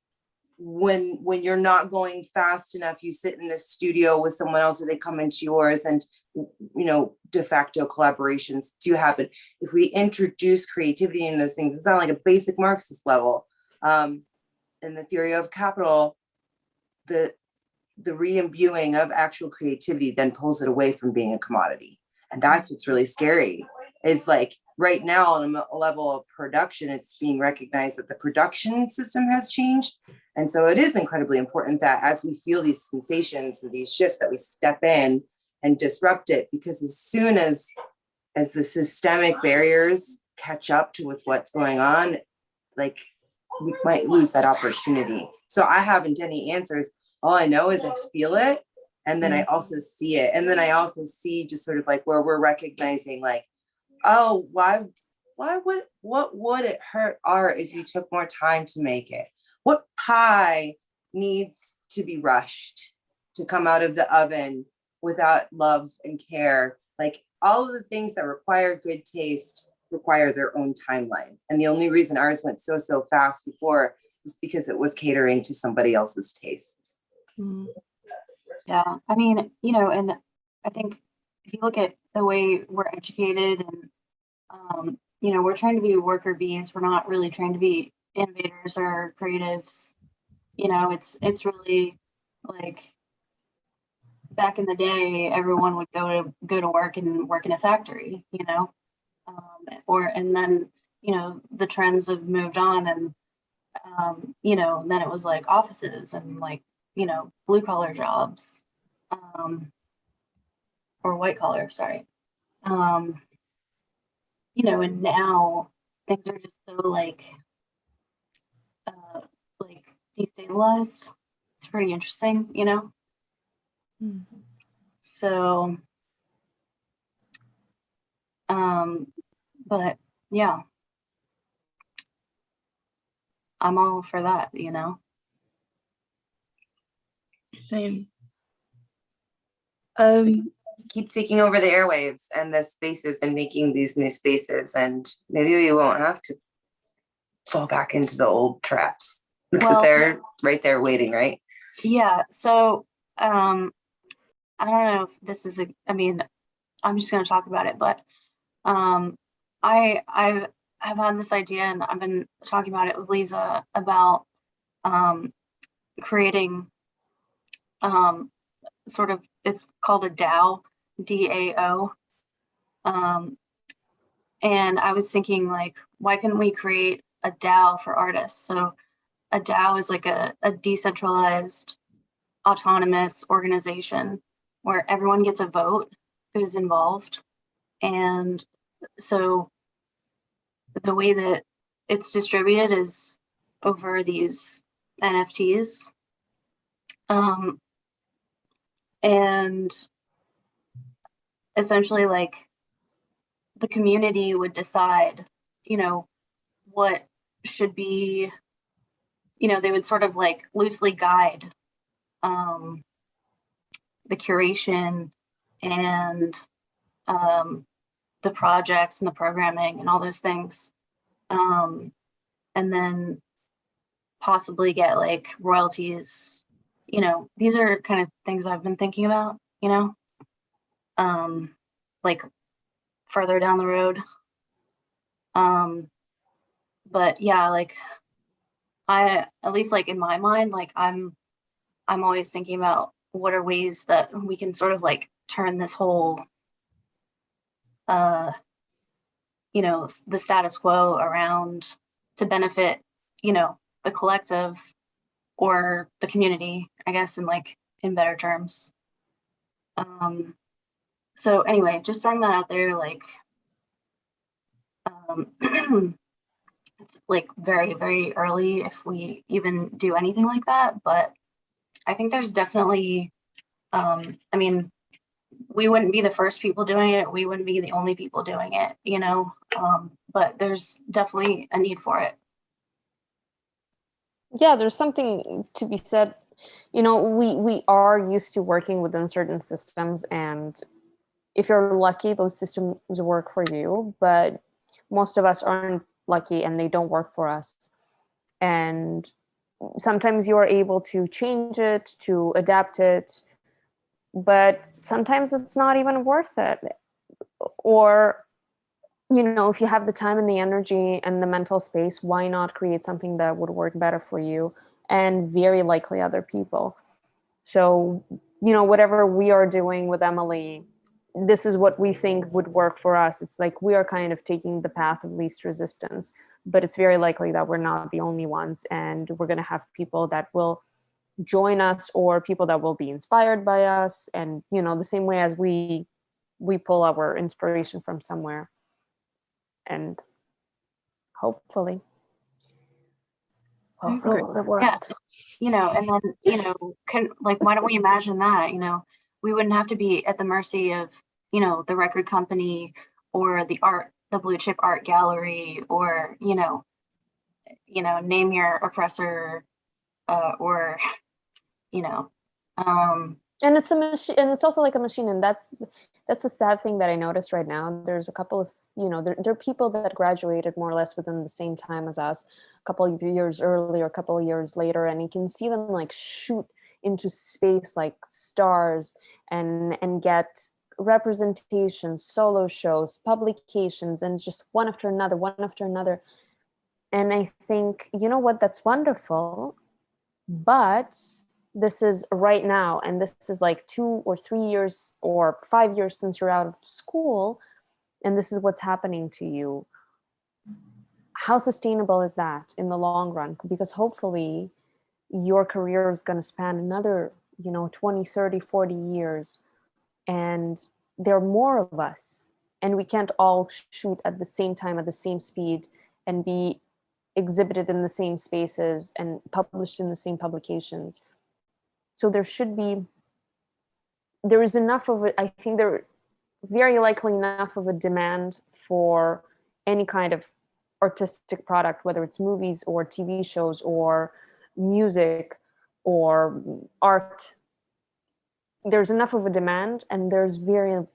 When you're not going fast enough, you sit in the studio with someone else or they come into yours, and de facto collaborations do happen. If we introduce creativity in those things, it's not like a basic Marxist level. In the theory of capital, the re-imbuing of actual creativity then pulls it away from being a commodity. And that's what's really scary, is like right now on a level of production, it's being recognized that the production system has changed. And so it is incredibly important that as we feel these sensations and these shifts, that we step in and disrupt it, because as soon as the systemic barriers catch up to with what's going on, like we might lose that opportunity. So I haven't any answers. All I know is I feel it. And then I also see it. And then I also see just sort of like where we're recognizing like, oh, what would it hurt art if you took more time to make it? What pie needs to be rushed to come out of the oven without love and care? Like all of the things that require good taste require their own timeline. And the only reason ours went so fast before is because it was catering to somebody else's tastes. Mm. Yeah, I mean, you know, and I think if you look at the way we're educated and, you know, we're trying to be worker bees. We're not really trying to be innovators or creatives. You know, it's really like back in the day, everyone would go to work and work in a factory, you know, and then, you know, the trends have moved on and, you know, then it was like offices and like, you know, blue collar jobs, or white collar, sorry. You know, and now things are just so like destabilized. It's pretty interesting, you know? Mm. So, but yeah, I'm all for that, you know? Same. Keep taking over the airwaves and the spaces and making these new spaces, and maybe we won't have to fall back into the old traps because Well, they're right there waiting, right? yeah. So, I don't know if this is I mean, I'm just going to talk about it, but, I have had this idea and I've been talking about it with Lisa about, creating, sort of, it's called a DAO, DAO. And I was thinking like, why couldn't we create a DAO for artists? So a DAO is like a decentralized autonomous organization where everyone gets a vote who's involved. And so the way that it's distributed is over these NFTs. And essentially like the community would decide, you know, what should be, you know, they would sort of like loosely guide the curation and the projects and the programming and all those things. And then possibly get like royalties. You know, these are kind of things I've been thinking about, you know, like further down the road. But yeah, like at least like in my mind, like I'm always thinking about what are ways that we can sort of like turn this whole you know, the status quo around to benefit, you know, the collective or the community, I guess, in better terms. So anyway, just throwing that out there, like it's like very, very early if we even do anything like that, but I think there's definitely, I mean, we wouldn't be the first people doing it. We wouldn't be the only people doing it, you know, but there's definitely a need for it. Yeah, there's something to be said. You know, we are used to working within certain systems, and if you're lucky, those systems work for you, but most of us aren't lucky and they don't work for us. And sometimes you are able to change it, to adapt it, but sometimes it's not even worth it. Or, you know, if you have the time and the energy and the mental space, why not create something that would work better for you and very likely other people? So, you know, whatever we are doing with Emily, this is what we think would work for us. It's like we are kind of taking the path of least resistance, but it's very likely that we're not the only ones, and we're going to have people that will join us or people that will be inspired by us. And, you know, the same way as we pull our inspiration from somewhere. And hopefully I will agree. rule the world. Yeah. And then, why don't we imagine that, we wouldn't have to be at the mercy of, the record company or the blue chip art gallery, or, name your oppressor, or, you know, um, And it's a machine, and it's also like a machine, and that's the sad thing that I noticed right now. There's a couple of, there are people that graduated more or less within the same time as us, a couple of years earlier, a couple of years later, and you can see them like shoot into space like stars, and get representation, solo shows, publications, and it's just one after another, one after another. And I think, you know what, that's wonderful, but this is right now, and this is like 2 or 3 years or 5 years since you're out of school, and this is what's happening to you. How sustainable is that in the long run? Because hopefully your career is going to span another 20, 30, 40 years, and there are more of us, and we can't all shoot at the same time, at the same speed, and be exhibited in the same spaces and published in the same publications. So there is enough of it. I think there very likely enough of a demand for any kind of artistic product, whether it's movies or TV shows or music or art. There's enough of a demand, and there's we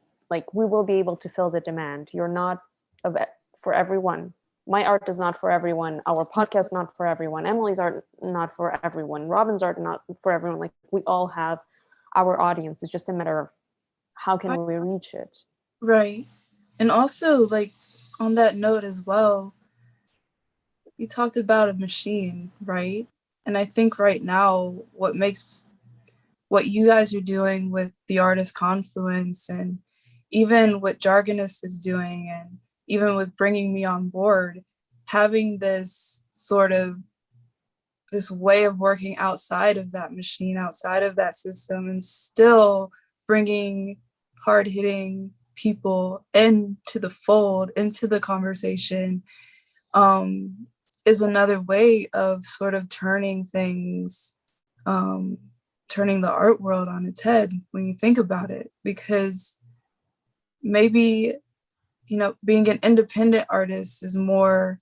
will be able to fill the demand. You're not for everyone. My art is not for everyone. Our podcast not for everyone. Emily's art not for everyone. Robin's art not for everyone. Like, we all have our audience. It's just a matter of how can we reach it. Right. And also, like, on that note as well, you talked about a machine, right? And I think right now what makes what you guys are doing with the artist Confluence, and even what Jargonist is doing, and even with bringing me on board, having this way of working outside of that machine, outside of that system, and still bringing hard-hitting people into the fold, into the conversation, is another way of sort of turning things, turning the art world on its head when you think about it. Because maybe, being an independent artist is more,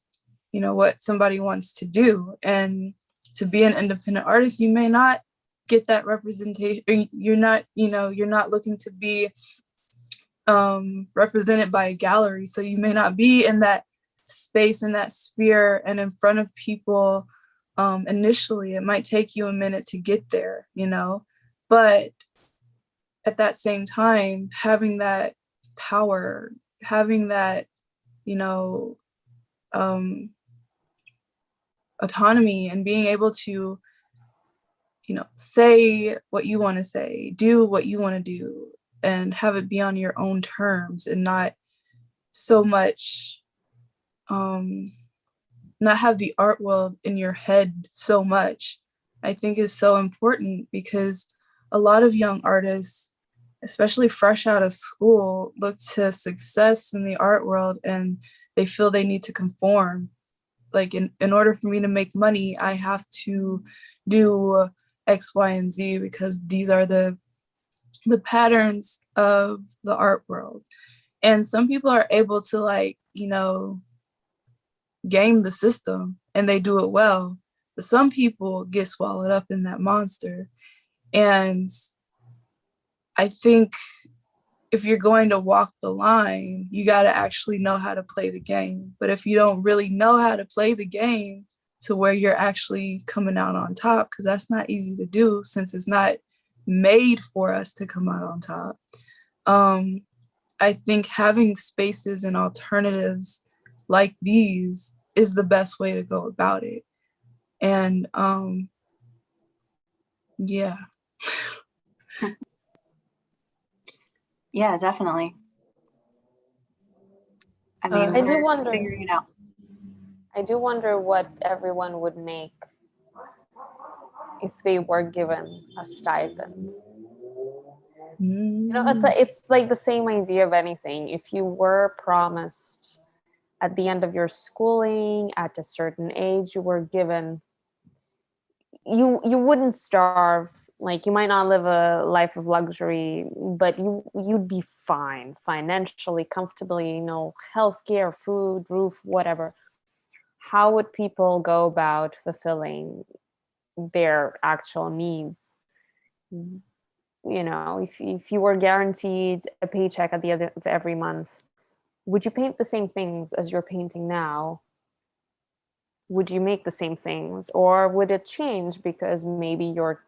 what somebody wants to do. And to be an independent artist, you may not get that representation. You're not looking to be represented by a gallery. So you may not be in that space, in that sphere, and in front of people initially. It might take you a minute to get there, but at that same time, having that power, having that, autonomy, and being able to, say what you want to say, do what you want to do, and have it be on your own terms, and not so much, not have the art world in your head so much, I think is so important. Because a lot of young artists, especially fresh out of school, look to success in the art world, and they feel they need to conform. Like, in order for me to make money, I have to do X, Y, and Z, because these are the patterns of the art world. And some people are able to, game the system, and they do it well. But some people get swallowed up in that monster. And I think if you're going to walk the line, you got to actually know how to play the game. But if you don't really know how to play the game to where you're actually coming out on top, because that's not easy to do, since it's not made for us to come out on top. I think having spaces and alternatives like these is the best way to go about it. And yeah. Yeah, definitely. I mean, I do we're wonder. figuring it out. I do wonder what everyone would make if they were given a stipend. It's like the same idea of anything. If you were promised at the end of your schooling, at a certain age, you were given, you wouldn't starve. Like, you might not live a life of luxury, but you'd be fine financially, comfortably, healthcare, food, roof, whatever. How would people go about fulfilling their actual needs? If you were guaranteed a paycheck at the end of every month, would you paint the same things as you're painting now? Would you make the same things, or would it change because maybe you're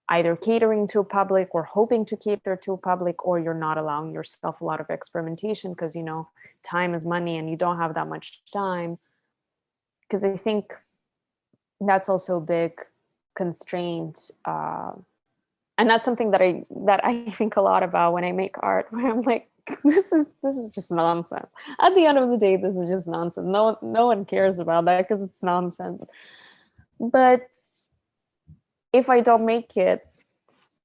either catering to a public or hoping to cater to a public, or you're not allowing yourself a lot of experimentation because time is money and you don't have that much time? Because I think that's also a big constraint, and that's something that I think a lot about when I make art, where I'm like, this is just nonsense. At the end of the day, this is just nonsense. No one cares about that because it's nonsense. But if I don't make it,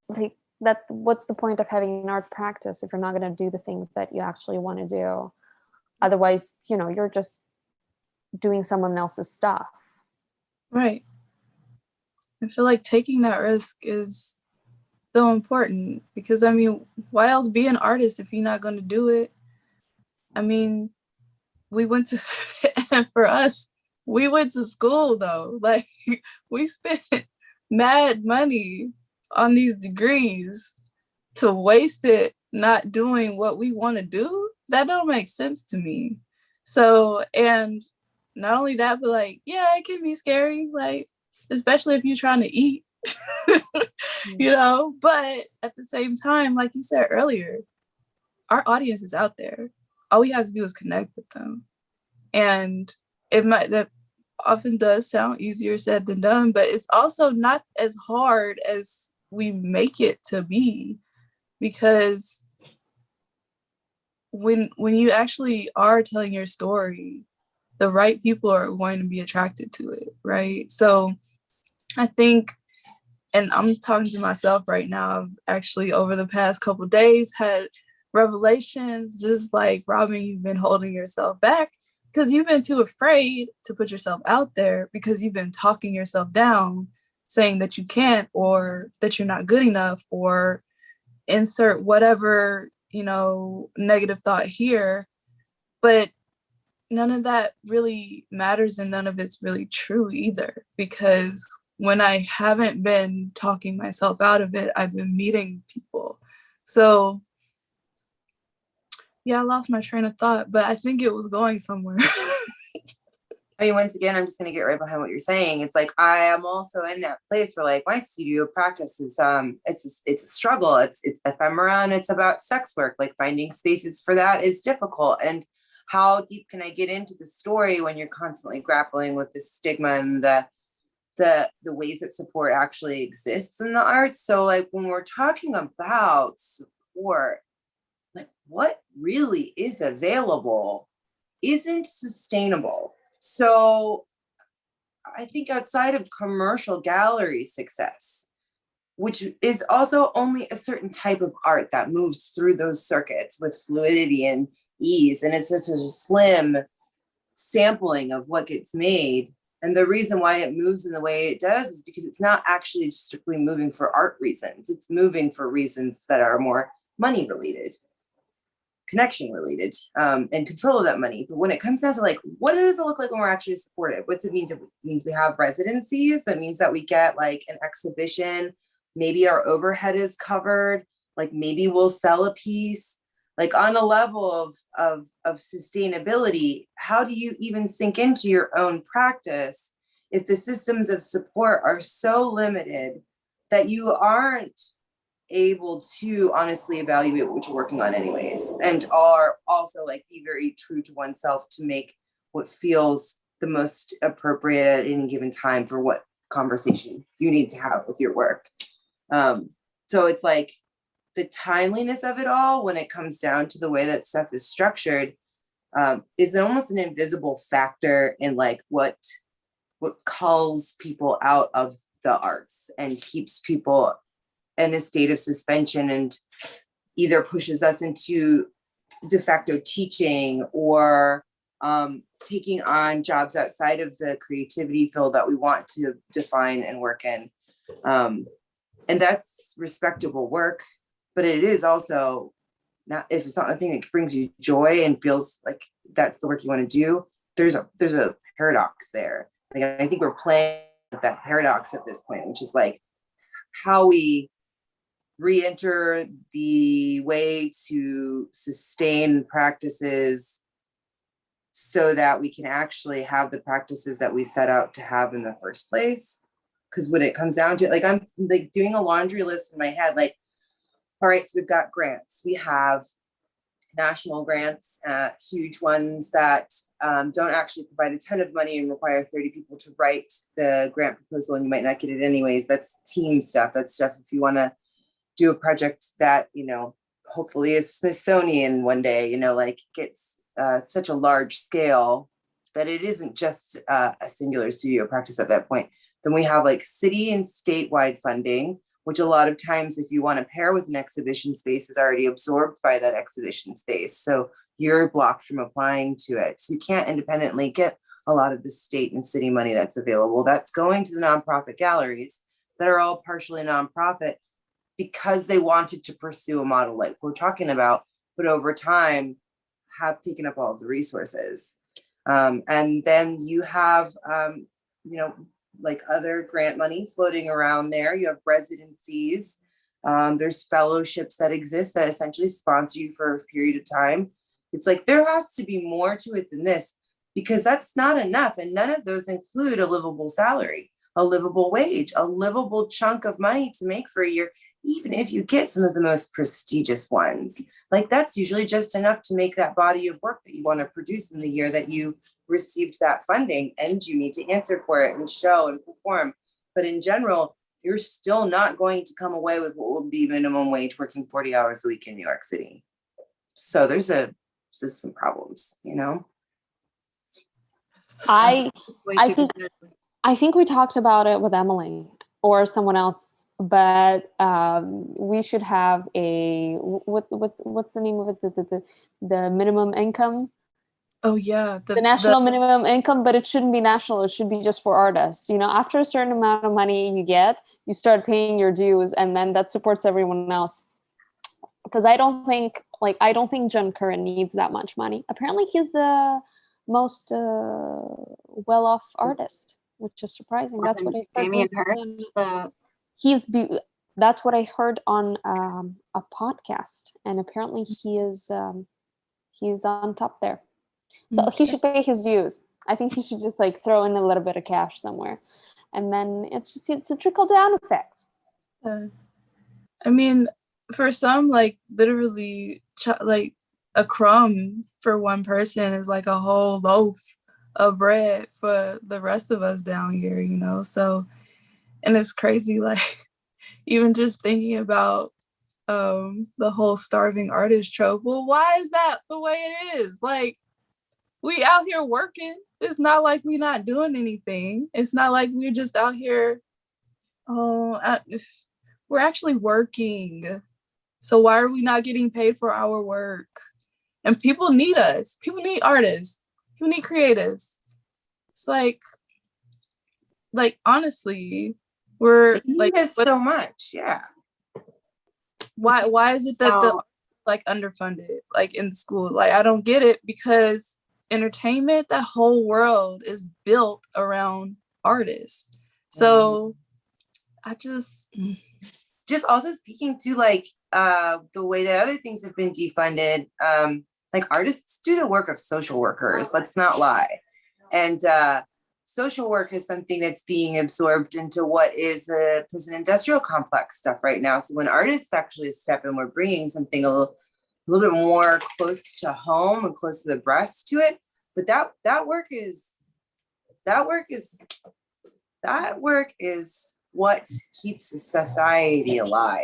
like, that, what's the point of having an art practice if you're not going to do the things that you actually want to do? Otherwise, you're just doing someone else's stuff. Right. I feel like taking that risk is so important because, why else be an artist if you're not going to do it? We went to, and for us, we went to school though. Like, we spent mad money on these degrees to waste it not doing what we want to do. That don't make sense to me. So, and not only that, but like, yeah, it can be scary, like, especially if you're trying to eat, but at the same time, like you said earlier, our audience is out there. All we have to do is connect with them. And that often does sound easier said than done, but it's also not as hard as we make it to be, because when you actually are telling your story, the right people are going to be attracted to it, right? So I think, and I'm talking to myself right now, I've actually over the past couple of days had revelations, just like, Robin, you've been holding yourself back because you've been too afraid to put yourself out there, because you've been talking yourself down, saying that you can't, or that you're not good enough, or insert whatever, negative thought here. But none of that really matters, and none of it's really true either, because when I haven't been talking myself out of it, I've been meeting people. So yeah, I lost my train of thought, but I think it was going somewhere. Once again, I'm just going to get right behind what you're saying. It's like, I am also in that place where, like, my studio practice is, it's a struggle. It's ephemera, and it's about sex work. Like, finding spaces for that is difficult. And how deep can I get into the story when you're constantly grappling with the stigma and the ways that support actually exists in the arts? So, like, when we're talking about support, like, what really is available isn't sustainable. So I think outside of commercial gallery success, which is also only a certain type of art that moves through those circuits with fluidity and ease, and it's just a slim sampling of what gets made. And the reason why it moves in the way it does is because it's not actually strictly moving for art reasons. It's moving for reasons that are more money related, connection related, and control of that money. But when it comes down to, like, what does it look like when we're actually supported? What's it mean? It means we have residencies. That means that we get, like, an exhibition. Maybe our overhead is covered. Like, maybe we'll sell a piece. Like, on a level of sustainability, how do you even sink into your own practice if the systems of support are so limited that you aren't able to honestly evaluate what you're working on anyways, and are also, like, be very true to oneself to make what feels the most appropriate at any given time for what conversation you need to have with your work. So it's like the timeliness of it all, when it comes down to the way that stuff is structured, is almost an invisible factor in, like, what calls people out of the arts and keeps people in a state of suspension, and either pushes us into de facto teaching or taking on jobs outside of the creativity field that we want to define and work in. And that's respectable work, but it is also not, if it's not the thing that brings you joy and feels like that's the work you want to do, there's a paradox there. Like, I think we're playing with that paradox at this point, which is like how we re-enter the way to sustain practices so that we can actually have the practices that we set out to have in the first place. Because when it comes down to it, like, I'm like doing a laundry list in my head, like, all right, so we've got grants. We have national grants, huge ones that don't actually provide a ton of money and require 30 people to write the grant proposal, and you might not get it anyways. That's team stuff. That's stuff if you want to do a project that, you know, hopefully is Smithsonian one day, you know, like gets such a large scale that it isn't just a singular studio practice at that point. Then we have like city and statewide funding, which a lot of times, if you want to pair with an exhibition space, is already absorbed by that exhibition space. So you're blocked from applying to it. So you can't independently get a lot of the state and city money that's available. That's going to the nonprofit galleries that are all partially nonprofit because they wanted to pursue a model like we're talking about, but over time have taken up all of the resources. And then you have, you know, like other grant money floating around there. You have residencies. There's fellowships that exist that essentially sponsor you for a period of time. It's like there has to be more to it than this, because that's not enough. And none of those include a livable salary, a livable wage, a livable chunk of money to make for a year, even if you get some of the most prestigious ones. Like, that's usually just enough to make that body of work that you want to produce in the year that you received that funding, and you need to answer for it and show and perform. But in general, you're still not going to come away with what will be minimum wage working 40 hours a week in New York City. So there's just some problems, you know? I It's way I too think competitive. I think we talked about it with Emily or someone else, but we should have a what's the name of it? The minimum income, Oh yeah, the national minimum income, but it shouldn't be national. It should be just for artists. You know, after a certain amount of money you get, you start paying your dues, and then that supports everyone else. Because I don't think John Curran needs that much money. Apparently, he's the most well-off artist, which is surprising. That's what I heard. Damien Hirst, That's what I heard on a podcast, and apparently he's on top there. So he should pay his dues. I think he should just like throw in a little bit of cash somewhere, and then it's a trickle down effect. I mean, for some, like literally, like a crumb for one person is like a whole loaf of bread for the rest of us down here, you know? So, and it's crazy, like even just thinking about the whole starving artist trope. Well, why is that the way it is? Like, we out here working. It's not like we're not doing anything. It's not like we're just out here. We're actually working. So why are we not getting paid for our work? And people need us. People need artists. People need creatives. It's like honestly, we're like so much, yeah. Why is it that the like underfunded like in school? Like, I don't get it, because entertainment, that whole world is built around artists. So I just also speaking to like the way that other things have been defunded, like artists do the work of social workers, let's not lie. And social work is something that's being absorbed into what is the prison industrial complex stuff right now. So when artists actually step in, we're bringing something a little bit more close to home and close to the breast to it. But that work is what keeps a society alive,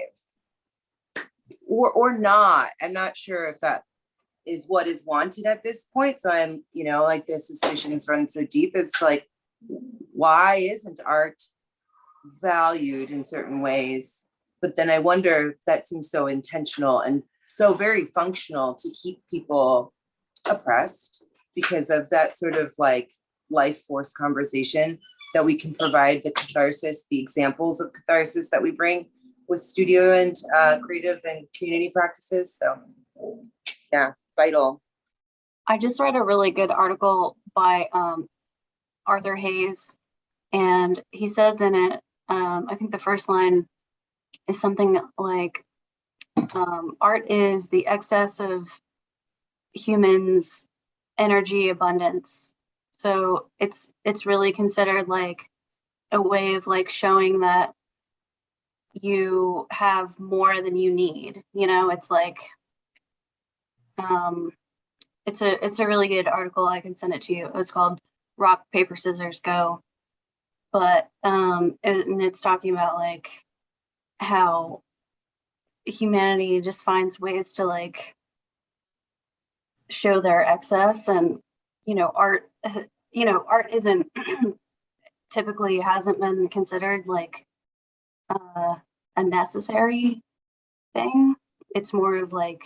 or not. I'm not sure if that is what is wanted at this point. So I'm, you know, like the suspicions run so deep. It's like, why isn't art valued in certain ways? But then I wonder if that seems so intentional and so very functional to keep people oppressed. because of that sort of like life force conversation that we can provide, the catharsis, the examples of catharsis that we bring with studio and creative and community practices. So yeah, vital. I just read a really good article by Arthur Hayes, and he says in it, I think the first line is something like, art is the excess of humans' energy abundance. So it's really considered like a way of like showing that you have more than you need. You know, it's like, it's a really good article. I can send it to you. It's called Rock, Paper, Scissors, Go. But and it's talking about like how humanity just finds ways to like show their excess, and art isn't typically hasn't been considered like a necessary thing. It's more of like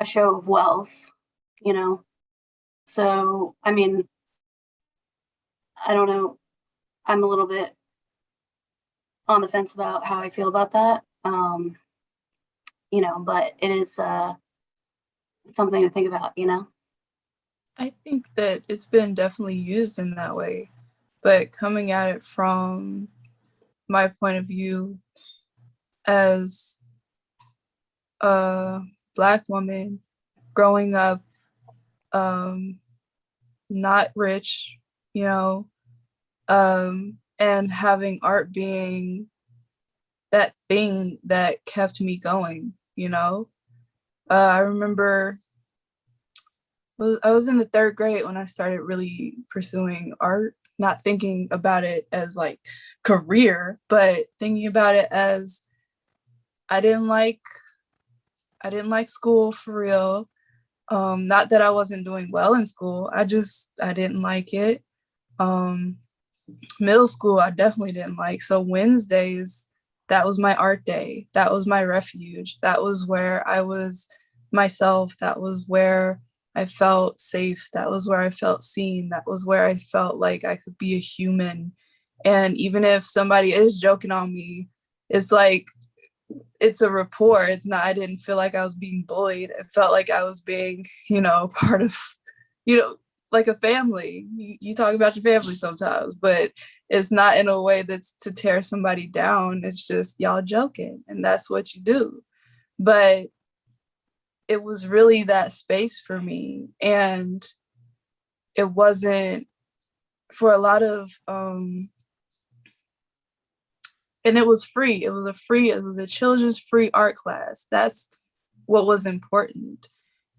a show of wealth, so I mean, I don't know, I'm a little bit on the fence about how I feel about that, but it is something to think about. I think that it's been definitely used in that way, but coming at it from my point of view as a Black woman growing up, not rich, and having art being that thing that kept me going, I remember I was in the 3rd grade when I started really pursuing art, not thinking about it as like career, but thinking about it as I didn't like school for real. Not that I wasn't doing well in school. I didn't like it. Middle school, I definitely didn't like. So Wednesdays, that was my art day. That was my refuge. That was where I was myself. That was where I felt safe. That was where I felt seen. That was where I felt like I could be a human. And even if somebody is joking on me, it's like, it's a rapport. It's not, I didn't feel like I was being bullied. It felt like I was being, part of, like a family. You talk about your family sometimes, but it's not in a way that's to tear somebody down. It's just y'all joking, and that's what you do. But it was really that space for me, and it wasn't for a lot of and it was free. It was a children's free art class. That's what was important.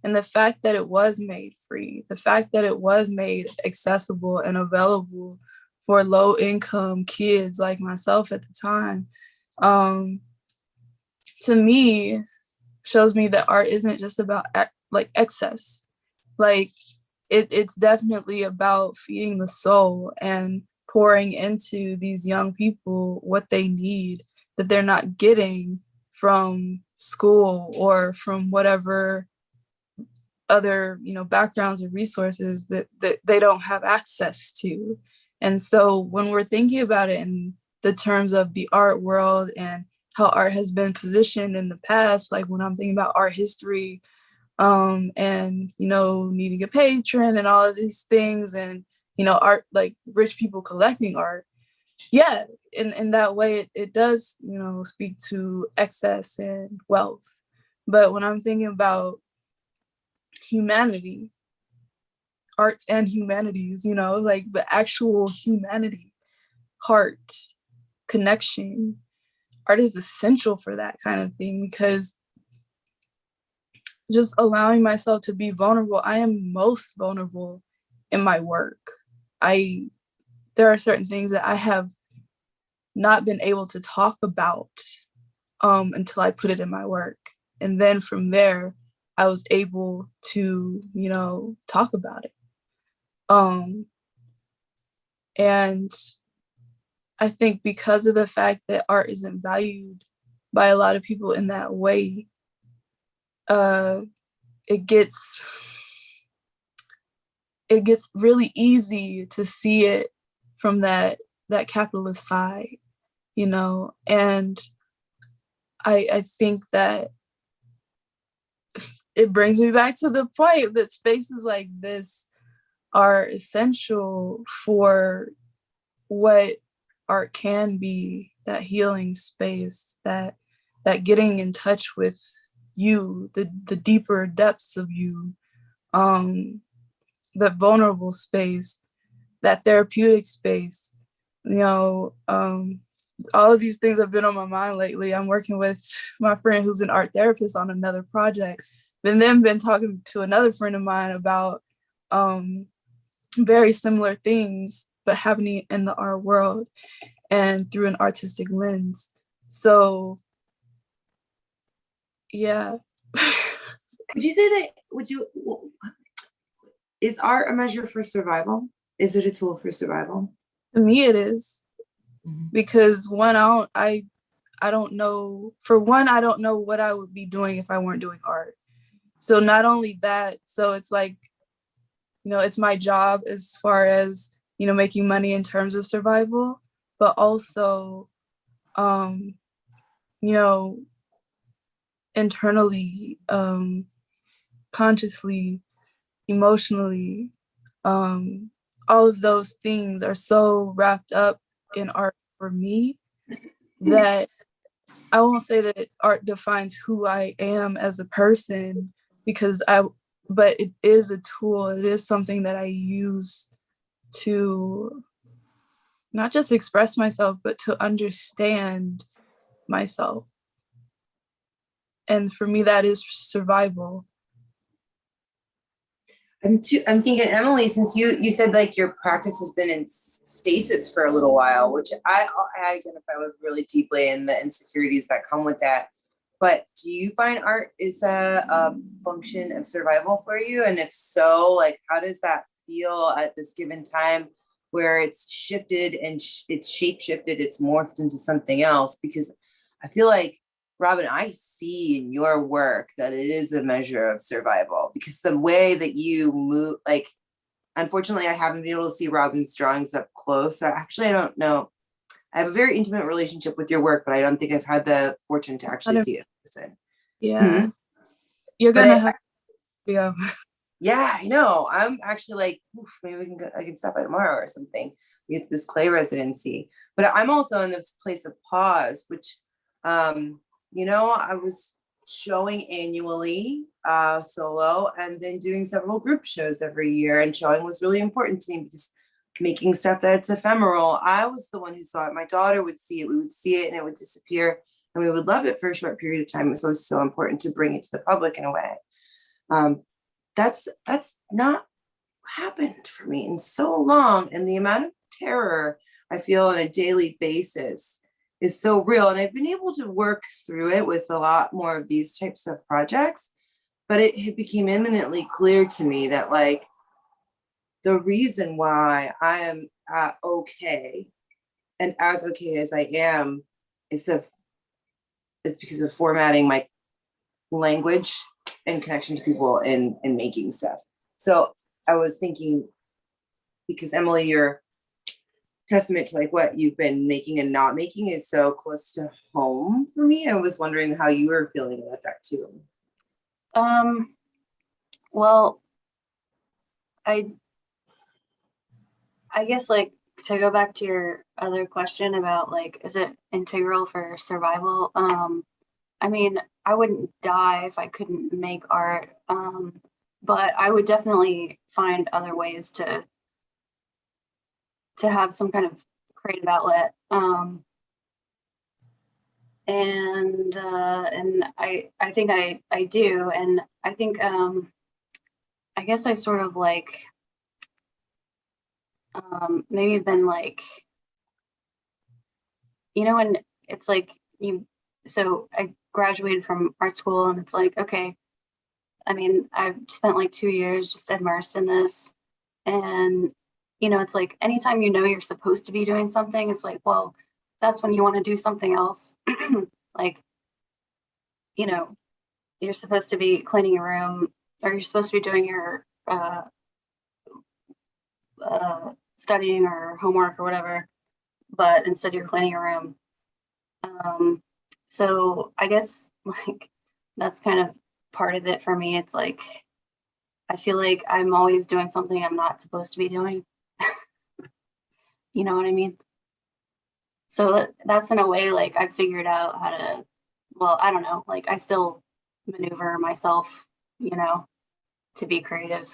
And the fact that it was made free, the fact that it was made accessible and available for low income kids like myself at the time, to me, shows me that art isn't just about like excess. Like it's definitely about feeding the soul and pouring into these young people what they need that they're not getting from school or from whatever other backgrounds or resources that they don't have access to. And so when we're thinking about it in the terms of the art world and how art has been positioned in the past, like when I'm thinking about art history, and needing a patron and all of these things, and art, like rich people collecting art, yeah, in that way it does speak to excess and wealth. But when I'm thinking about humanity, arts and humanities, like the actual humanity, heart, connection, art is essential for that kind of thing, because just allowing myself to be vulnerable, I am most vulnerable in my work. There are certain things that I have not been able to talk about until I put it in my work. And then from there, I was able to, talk about it. And I think because of the fact that art isn't valued by a lot of people in that way, it gets it gets really easy to see it from that capitalist side, you know. And I think that it brings me back to the point that spaces like this are essential for what art can be, that healing space, that getting in touch with you, the deeper depths of you, that vulnerable space, that therapeutic space. You know, all of these things have been on my mind lately. I'm working with my friend who's an art therapist on another project, and then been talking to another friend of mine about very similar things, but happening in the art world and through an artistic lens. So, yeah. Would you say that, is art a measure for survival? Is it a tool for survival? To me, it is. Mm-hmm. Because I don't know, for one, I don't know what I would be doing if I weren't doing art. So not only that, so it's like, you know, it's my job as far as, you know, making money in terms of survival, but also, you know, internally, consciously, emotionally, all of those things are so wrapped up in art for me that I won't say that art defines who I am as a person, but it is a tool. It is something that I use to not just express myself, but to understand myself. And for me, that is survival. I'm thinking, Emily, since you said like your practice has been in stasis for a little while, which I identify with really deeply, and the insecurities that come with that. But do you find art is a function of survival for you? And if so, like, how does that feel at this given time where it's shifted and it's shape shifted, it's morphed into something else? Because I feel like, Robin, I see in your work that it is a measure of survival, because the way that you move, like, unfortunately, I haven't been able to see Robin's drawings up close. So actually, I don't know. I have a very intimate relationship with your work, but I don't think I've had the fortune to actually see it in person. Yeah. Mm-hmm. You're But gonna have, yeah. Yeah, I know. I'm actually like, oof, maybe I can stop by tomorrow or something. We get this clay residency. But I'm also in this place of pause, which, you know, I was showing annually solo, and then doing several group shows every year. And showing was really important to me because making stuff that's ephemeral, I was the one who saw it. My daughter would see it. We would see it and it would disappear, and we would love it for a short period of time. It was always so important to bring it to the public in a way. That's not happened for me in so long, and the amount of terror I feel on a daily basis is so real. And I've been able to work through it with a lot more of these types of projects, but it became eminently clear to me that, like, the reason why I am okay, and as okay as I am, is because of formatting my language and connection to people and making stuff. So I was thinking, because Emily, your testament to like what you've been making and not making is so close to home for me. I was wondering how you were feeling about that too. Well, I guess, like, to go back to your other question about, like, is it integral for survival? I mean, I wouldn't die if I couldn't make art, but I would definitely find other ways to have some kind of creative outlet. And I think I do, and I think I guess I sort of like maybe been like, you know, and it's like so I graduated from art school, and it's like, okay, I mean, I've spent like 2 years just immersed in this, and you know, it's like anytime you know you're supposed to be doing something, it's like, well, that's when you want to do something else. Like, you know, you're supposed to be cleaning your room, or you're supposed to be doing your studying or homework or whatever, but instead you're cleaning your room. So I guess like that's kind of part of it for me. It's like I feel like I'm always doing something I'm not supposed to be doing. You know what I mean? So that's in a way like I've figured out how to, well, I don't know, like I still maneuver myself, you know, to be creative.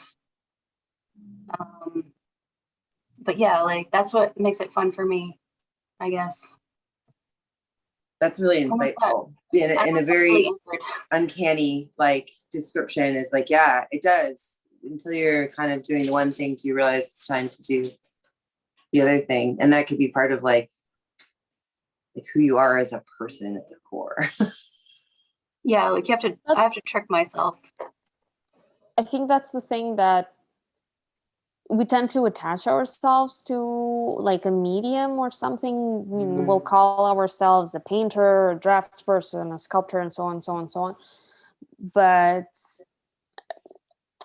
But yeah, like that's what makes it fun for me, I guess. That's really Oh my God. insightful in I a really very answered. uncanny like description. Is like, yeah, it does, until you're kind of doing the one thing do you realize it's time to do the other thing, and that could be part of like who you are as a person at the core. Yeah, like I have to trick myself. I think that's the thing, that we tend to attach ourselves to like a medium or something. We'll call ourselves a painter, a draftsperson, a sculptor, and so on, so on, so on. But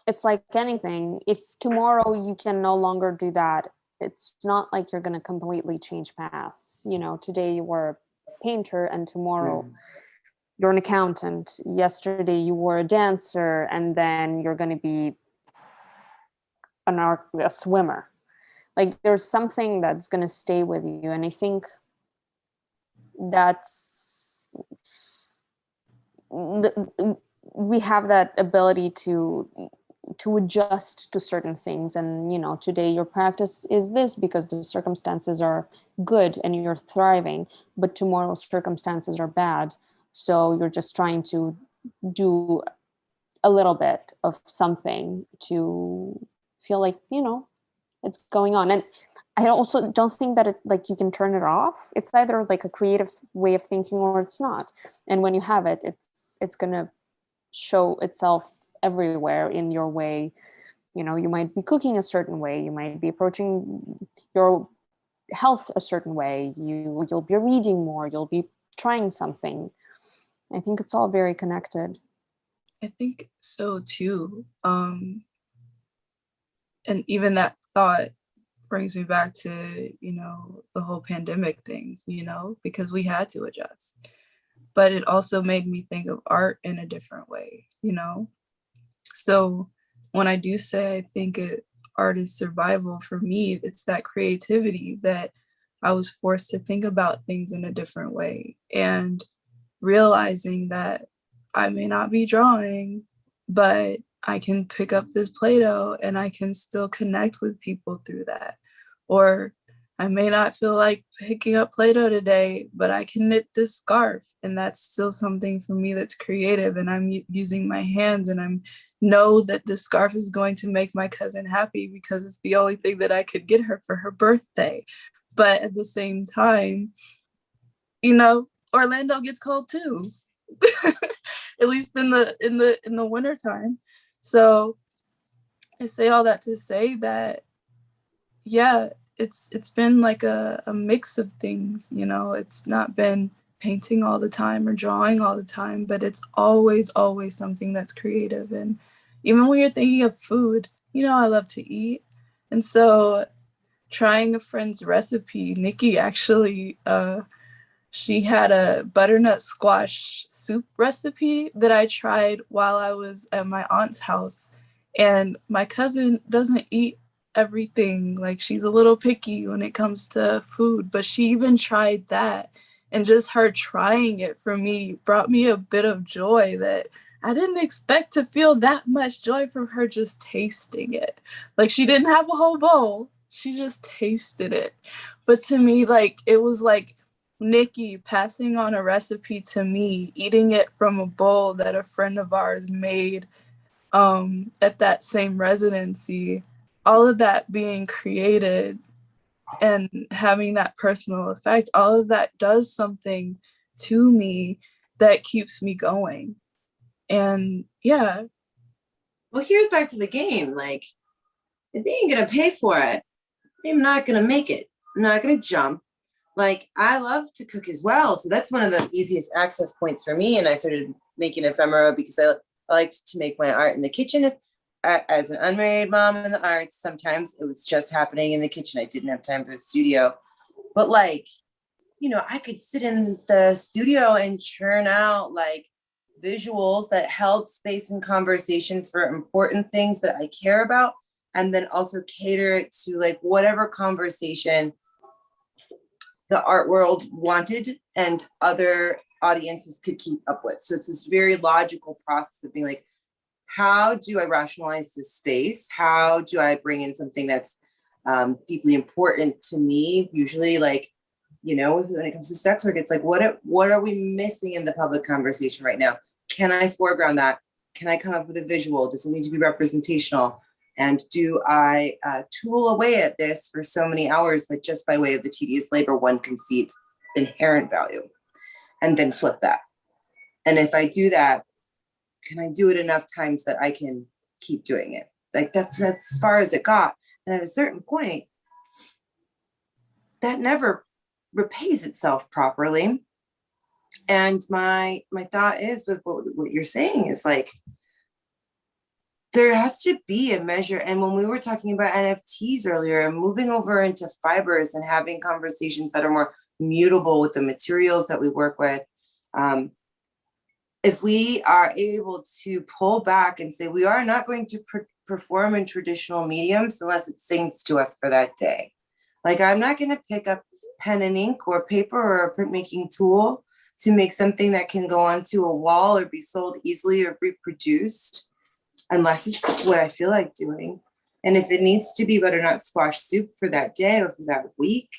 it's like anything. If tomorrow you can no longer do that, it's not like you're going to completely change paths. You know, today you were a painter and tomorrow you're an accountant. Yesterday you were a dancer and then you're going to be a swimmer. Like there's something that's going to stay with you. And I think that's we have that ability to adjust to certain things. And you know, today your practice is this because the circumstances are good and you're thriving, but tomorrow's circumstances are bad, so you're just trying to do a little bit of something to feel like, you know, it's going on. And I also don't think that it, like, you can turn it off. It's either like a creative way of thinking or it's not. And when you have it, it's going to show itself everywhere in your way. You know, you might be cooking a certain way, you might be approaching your health a certain way, you'll be reading more, you'll be trying something. I think it's all very connected. I think so too. And even that thought brings me back to, you know, the whole pandemic thing, you know, because we had to adjust. But it also made me think of art in a different way, you know? So when I do say I think art is survival, for me, it's that creativity that I was forced to think about things in a different way, and realizing that I may not be drawing, but I can pick up this Play-Doh and I can still connect with people through that. Or I may not feel like picking up Play-Doh today, but I can knit this scarf, and that's still something for me that's creative, and I'm using my hands, and I know that this scarf is going to make my cousin happy because it's the only thing that I could get her for her birthday. But at the same time, you know, Orlando gets cold too. At least in the winter time. So I say all that to say that, yeah, it's been like a mix of things, you know. It's not been painting all the time or drawing all the time, but it's always something that's creative. And even when you're thinking of food, you know, I love to eat. And so trying a friend's recipe, Nikki actually she had a butternut squash soup recipe that I tried while I was at my aunt's house. And my cousin doesn't eat everything. Like, she's a little picky when it comes to food, but she even tried that. And just her trying it for me brought me a bit of joy that I didn't expect to feel that much joy from her just tasting it. Like, she didn't have a whole bowl. She just tasted it. But to me, like, it was like Nikki passing on a recipe to me, eating it from a bowl that a friend of ours made at that same residency, all of that being created and having that personal effect, all of that does something to me that keeps me going. And yeah. Well, here's back to the game. Like, if they ain't gonna pay for it, I'm not gonna make it. I'm not gonna jump. Like, I love to cook as well. So that's one of the easiest access points for me. And I started making ephemera because I liked to make my art in the kitchen. as an unmarried mom in the arts, sometimes it was just happening in the kitchen. I didn't have time for the studio. But like, you know, I could sit in the studio and churn out like visuals that held space and conversation for important things that I care about, and then also cater it to like whatever conversation the art world wanted and other audiences could keep up with. So it's this very logical process of being like, how do I rationalize this space? How do I bring in something that's deeply important to me? Usually, like, you know, when it comes to sex work, it's like, what are we missing in the public conversation right now? Can I foreground that? Can I come up with a visual? Does it need to be representational? And do I tool away at this for so many hours that just by way of the tedious labor, one concedes inherent value, and then flip that? And if I do that, can I do it enough times that I can keep doing it? Like that's as far as it got. And at a certain point, that never repays itself properly. And my thought is with what you're saying is like, there has to be a measure. And when we were talking about NFTs earlier and moving over into fibers and having conversations that are more mutable with the materials that we work with, if we are able to pull back and say, we are not going to perform in traditional mediums unless it sings to us for that day. Like, I'm not going to pick up pen and ink or paper or a printmaking tool to make something that can go onto a wall or be sold easily or reproduced unless it's what I feel like doing. And if it needs to be butternut squash soup for that day or for that week,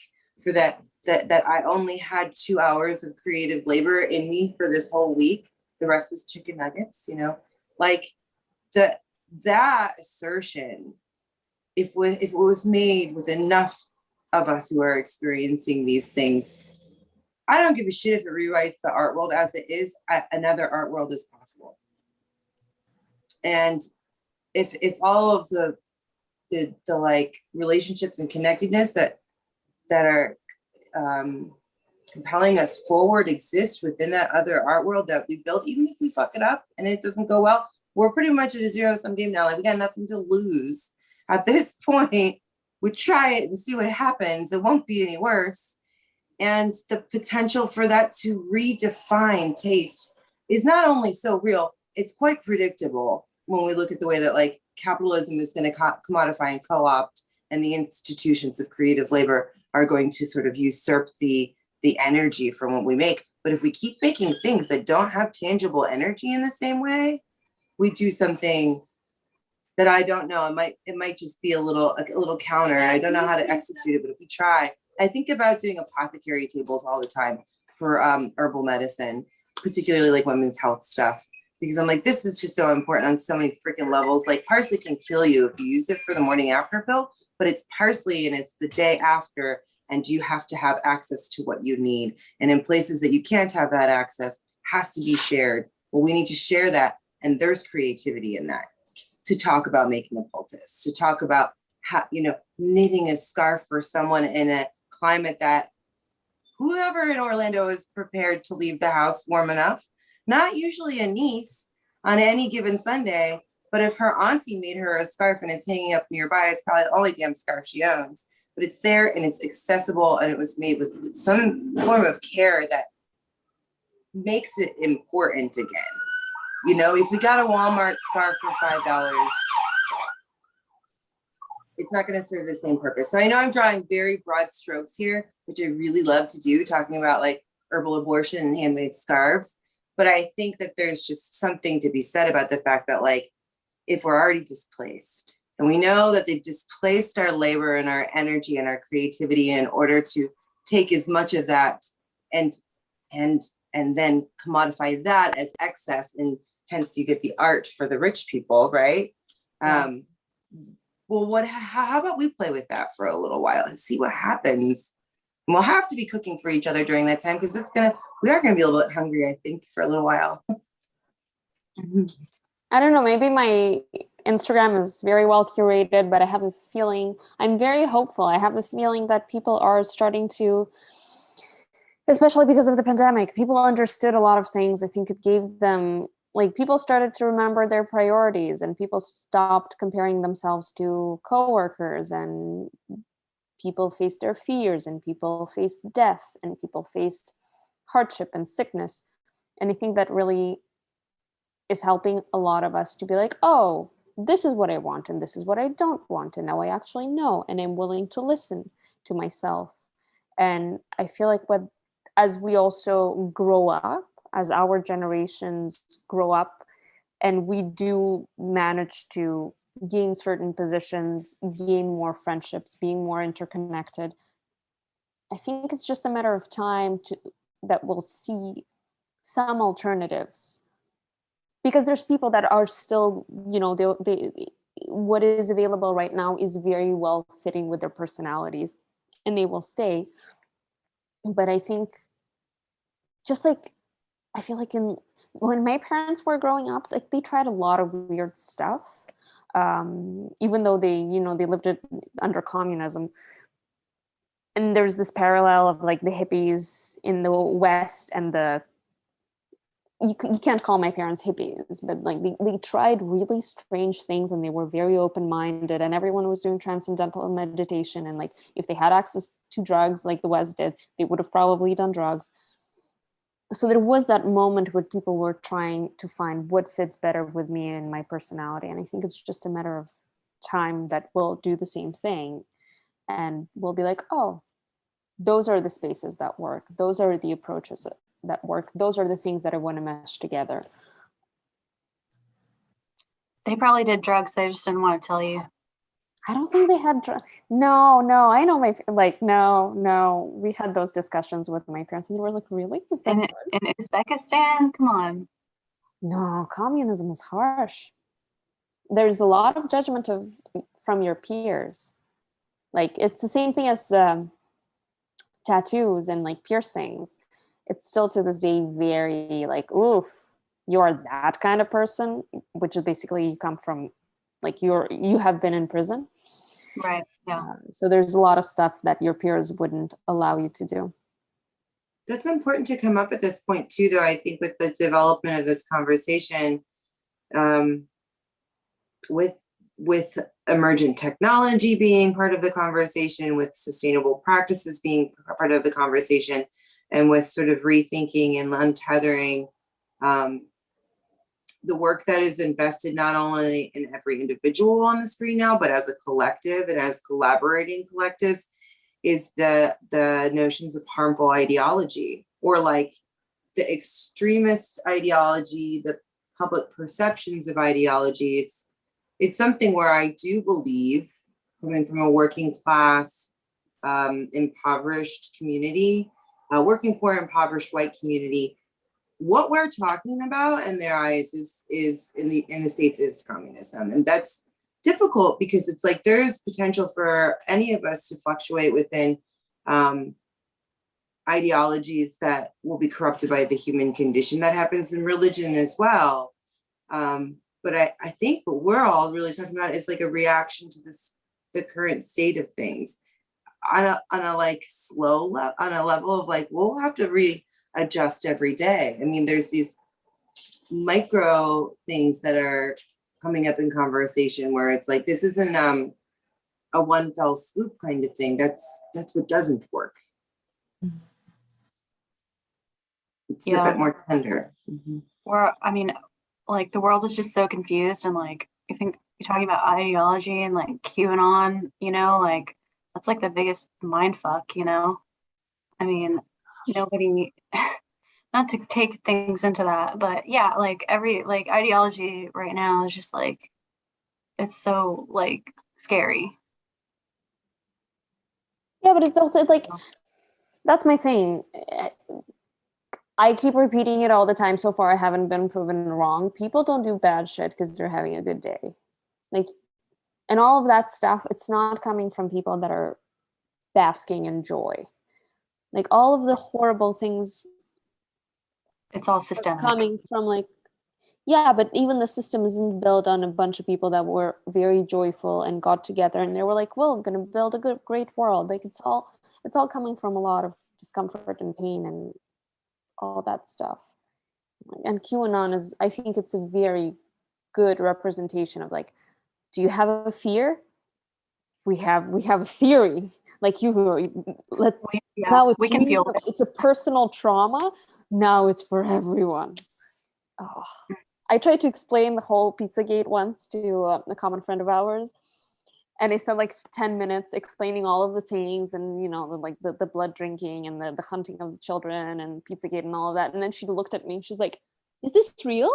for that I only had 2 hours of creative labor in me for this whole week, the rest was chicken nuggets, you know, like that assertion, if it was made with enough of us who are experiencing these things, I don't give a shit if it rewrites the art world as it is. Another art world is possible. And if all of the like relationships and connectedness that are compelling us forward exist within that other art world that we built, even if we fuck it up and it doesn't go well, we're pretty much at a zero-sum game now. Like, we got nothing to lose at this point. We try it and see what happens. It won't be any worse. And the potential for that to redefine taste is not only so real, it's quite predictable when we look at the way that like capitalism is going to commodify and co-opt, and the institutions of creative labor are going to sort of usurp the energy from what we make. But if we keep making things that don't have tangible energy in the same way, we do something that I don't know. It might just be a little counter. I don't know how to execute it, but if we try, I think about doing apothecary tables all the time for herbal medicine, particularly like women's health stuff, because I'm like, this is just so important on so many freaking levels. Like, parsley can kill you if you use it for the morning after pill, but it's parsley and it's the day after, and you have to have access to what you need. And in places that you can't have that access, has to be shared. Well, we need to share that, and there's creativity in that, to talk about making a poultice, to talk about how, you know, knitting a scarf for someone in a climate that whoever in Orlando is prepared to leave the house warm enough. Not usually a niece on any given Sunday, but if her auntie made her a scarf and it's hanging up nearby, it's probably the only damn scarf she owns. But it's there and it's accessible, and it was made with some form of care that makes it important again. You know, if we got a Walmart scarf for $5, it's not going to serve the same purpose. So I know I'm drawing very broad strokes here, which I really love to do, talking about like herbal abortion and handmade scarves. But I think that there's just something to be said about the fact that, like, if we're already displaced, and we know that they've displaced our labor and our energy and our creativity in order to take as much of that and then commodify that as excess, and hence you get the art for the rich people, right? Yeah. Well, how about we play with that for a little while and see what happens? And we'll have to be cooking for each other during that time, because we are gonna be a little bit hungry, I think, for a little while. I don't know, maybe my Instagram is very well curated, but I have a feeling, I'm very hopeful. I have this feeling that people are starting to, especially because of the pandemic, people understood a lot of things. I think it gave them like people started to remember their priorities, and people stopped comparing themselves to coworkers, and people faced their fears, and people faced death, and people faced hardship and sickness. And I think that really is helping a lot of us to be like, oh, this is what I want and this is what I don't want, and now I actually know, and I'm willing to listen to myself. And I feel like as we also grow up, as our generations grow up, and we do manage to gain certain positions, gain more friendships, being more interconnected, I think it's just a matter of time that we'll see some alternatives, because there's people that are still, what is available right now is very well fitting with their personalities, and they will stay. But I think, just like, I feel like when my parents were growing up, like they tried a lot of weird stuff, even though they lived under communism. And there's this parallel of like the hippies in the West and you can't call my parents hippies, but like they tried really strange things, and they were very open-minded, and everyone was doing transcendental meditation. And like, if they had access to drugs like the West did, they would have probably done drugs. So there was that moment where people were trying to find what fits better with me and my personality. And I think it's just a matter of time that we'll do the same thing, and we'll be like, oh, those are the spaces that work. Those are the approaches that work. Those are the things that I want to mesh together. They probably did drugs. They just didn't want to tell you. I don't think they had drugs. No, I know no. We had those discussions with my parents, and they were like, really? Is that In Uzbekistan? Come on. No, communism is harsh. There's a lot of judgment from your peers. Like, it's the same thing as tattoos and like piercings. It's still to this day very like, oof, you're that kind of person, which is basically you come from, like, you have been in prison. Right. Yeah. So there's a lot of stuff that your peers wouldn't allow you to do. That's important to come up at this point too, though. I think with the development of this conversation, with emergent technology being part of the conversation, with sustainable practices being part of the conversation, and with sort of rethinking and untethering the work that is invested not only in every individual on the screen now, but as a collective and as collaborating collectives, is the notions of harmful ideology, or like the extremist ideology, the public perceptions of ideology. It's something where I do believe, coming from a working class, impoverished community, working poor, impoverished white community, what we're talking about in their eyes is in the States is communism. And that's difficult because it's like there's potential for any of us to fluctuate within ideologies that will be corrupted by the human condition. That happens in religion as well. But I think what we're all really talking about is like a reaction to the current state of things on a like slow level, on a level of like, we'll have to readjust every day. I mean, there's these micro things that are coming up in conversation where it's like, this isn't a one fell swoop kind of thing. That's what doesn't work. It's a bit more tender. Mm-hmm. Or, I mean, like the world is just so confused, and like you think you're talking about ideology and like QAnon, like that's like the biggest mind fuck, I mean, nobody, not to take things into that, but yeah, like every like ideology right now is just like, it's so like scary. Yeah, but it's also like, that's my thing. I keep repeating it all the time. So far, I haven't been proven wrong. People don't do bad shit because they're having a good day. Like, and all of that stuff, it's not coming from people that are basking in joy. Like, all of the horrible things, it's all systemic, coming from like, yeah, but even the system isn't built on a bunch of people that were very joyful and got together and they were like, well, I'm gonna build a great world. Like, it's all coming from a lot of discomfort and pain and all that stuff. And QAnon is, I think it's a very good representation of like, do you have a fear? We have a theory. Like now it's we can feel reasonable. It's a personal trauma. Now it's for everyone. Oh. I tried to explain the whole Pizzagate once to a common friend of ours, and I spent like 10 minutes explaining all of the things, and like the blood drinking and the hunting of the children and Pizzagate and all of that. And then she looked at me and she's like, "Is this real?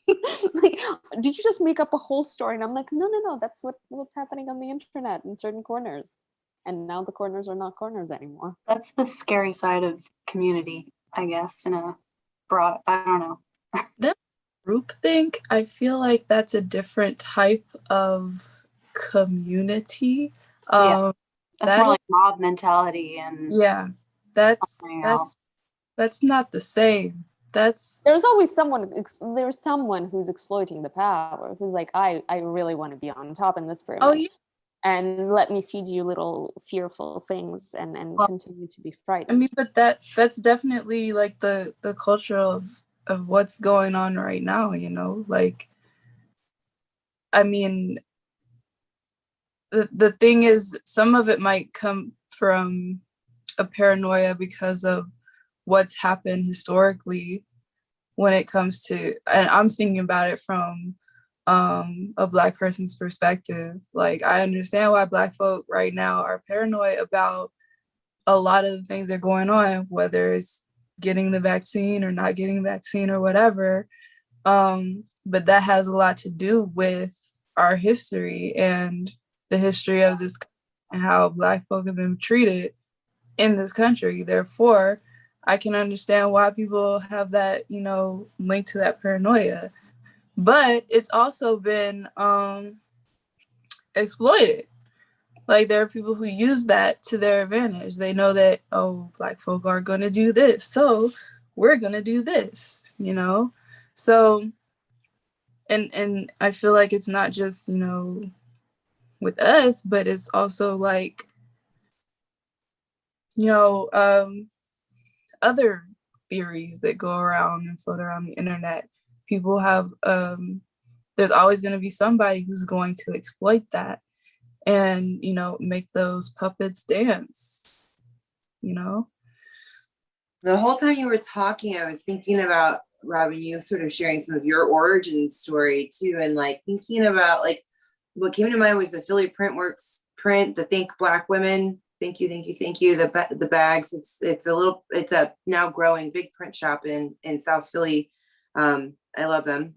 Like, did you just make up a whole story?" And I'm like, no, that's what's happening on the internet in certain corners. And now the corners are not corners anymore. That's the scary side of community, I guess, in a broad, I don't know. That groupthink, I feel like that's a different type of community. Yeah. That's That more is, like mob mentality and yeah, that's something else. that's not the same. That's There's always someone who's exploiting the power, who's like, I really want to be on top in this pyramid. oh yeah. And let me feed you little fearful things and Well, continue to be I frightened. mean, but that's definitely like the culture of what's going on right now, like, I mean, the thing is, some of it might come from a paranoia because of what's happened historically when it comes to, and I'm thinking about it from a Black person's perspective. Like, I understand why Black folk right now are paranoid about a lot of the things that are going on, whether it's getting the vaccine or not getting the vaccine or whatever. But that has a lot to do with our history and the history of this and how Black folk have been treated in this country. Therefore, I can understand why people have that, linked to that paranoia. But it's also been exploited. Like, there are people who use that to their advantage. They know that, oh, Black folk are going to do this, so we're going to do this, So, and I feel like it's not just, with us, but it's also like, other theories that go around and float around the internet. People have, there's always going to be somebody who's going to exploit that and, make those puppets dance, The whole time you were talking, I was thinking about, Robin, you sort of sharing some of your origin story too, and like thinking about like what came to mind was the Philly Printworks print, the Think Black Women. Thank you. The bags. It's a now growing big print shop in South Philly. I love them.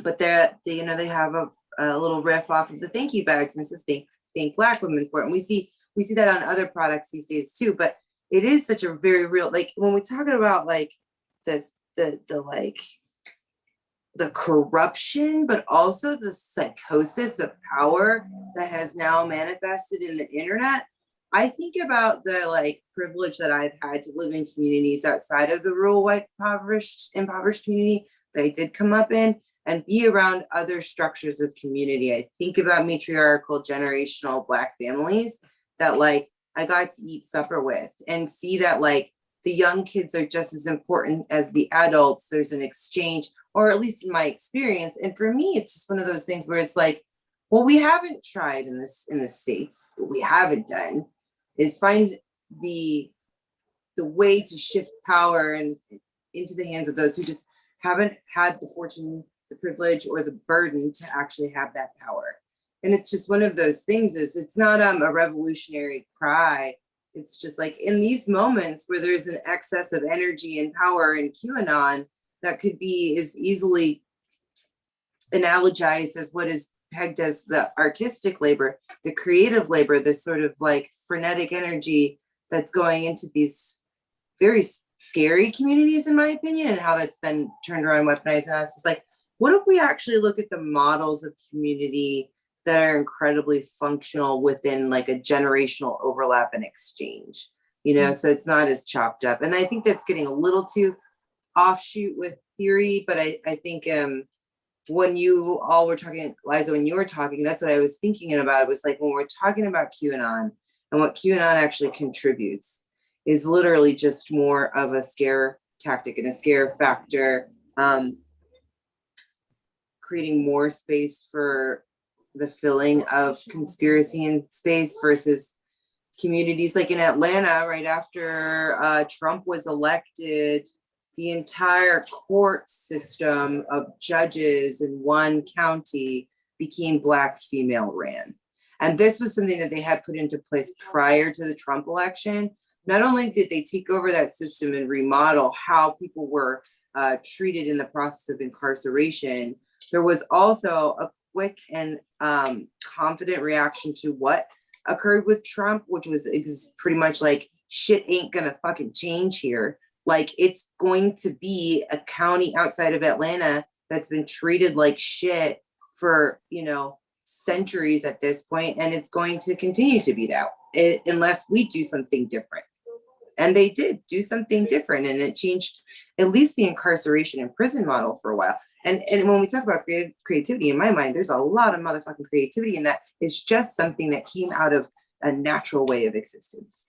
But they have a little riff off of the thank you bags, and it says thank Black women for it. And we see that on other products these days too. But it is such a very real, like when we're talking about like this, the corruption, but also the psychosis of power that has now manifested in the internet. I think about the like privilege that I've had to live in communities outside of the rural white impoverished community that I did come up in and be around other structures of community. I think about matriarchal generational Black families that like I got to eat supper with and see that like the young kids are just as important as the adults. There's an exchange, or at least in my experience. And for me, it's just one of those things where it's like, well, we haven't tried in the States. What we haven't done is find the way to shift power and into the hands of those who just haven't had the fortune, the privilege, or the burden to actually have that power. And it's just one of those things is it's not a revolutionary cry. It's just like in these moments where there's an excess of energy and power in QAnon that could be as easily analogized as what is pegged as the artistic labor, the creative labor, this sort of like frenetic energy that's going into these very scary communities, in my opinion, and how that's then turned around and weaponized. And us is like, what if we actually look at the models of community that are incredibly functional within like a generational overlap and exchange, so it's not as chopped up. And I think that's getting a little too offshoot with theory, but I think when you all were talking, Liza, when you were talking, that's what I was thinking about. It was like when we're talking about QAnon and what QAnon actually contributes is literally just more of a scare tactic and a scare factor, creating more space for the filling of conspiracy in space versus communities like in Atlanta, right after Trump was elected, the entire court system of judges in one county became Black female ran. And this was something that they had put into place prior to the Trump election. Not only did they take over that system and remodel how people were treated in the process of incarceration, there was also a quick and confident reaction to what occurred with Trump, which was pretty much like, shit ain't gonna fucking change here. Like, it's going to be a county outside of Atlanta that's been treated like shit for, you know, centuries at this point, and it's going to continue to be that unless we do something different. And they did do something different, and it changed at least the incarceration and prison model for a while. And when we talk about creativity, in my mind, there's a lot of motherfucking creativity in that. It's just something that came out of a natural way of existence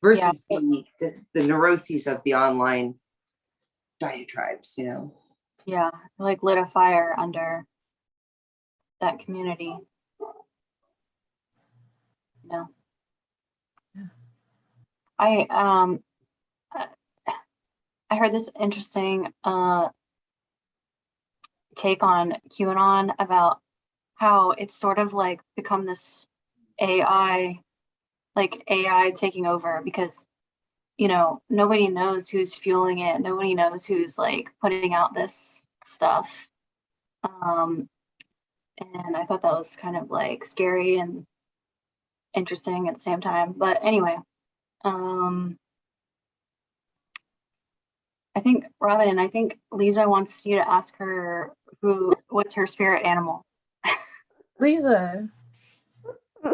versus the neuroses of the online diatribes, you know? Yeah, like lit a fire under that community. No. I heard this interesting take on QAnon about how it's sort of like become this AI taking over, because, you know, nobody knows who's fueling it. Nobody knows who's like putting out this stuff. And I thought that was kind of like scary and interesting at the same time. But anyway, I think Lisa wants you to ask her what's her spirit animal. Lisa,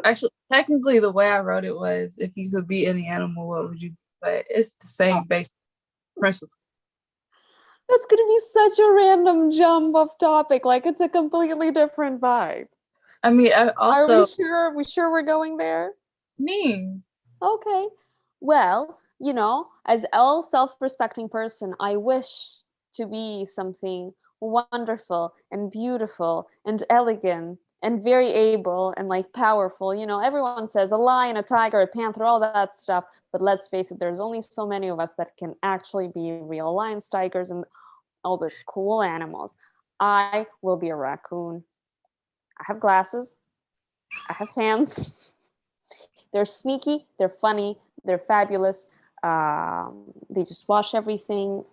actually, technically, the way I wrote it was, if you could be any animal, what would you be? But it's the same basic principle. That's gonna be such a random jump of topic. Like, it's a completely different vibe. I mean, Are we sure? We sure we're going there? me. Okay. Well, you know, as a self-respecting person, I wish to be something wonderful and beautiful and elegant and very able and like powerful. You know, everyone says a lion, a tiger, a panther, all that stuff. But let's face it, there's only so many of us that can actually be real lions, tigers, and all the cool animals. I will be a raccoon. I have glasses. I have hands. They're sneaky, they're funny, they're fabulous. They just wash everything.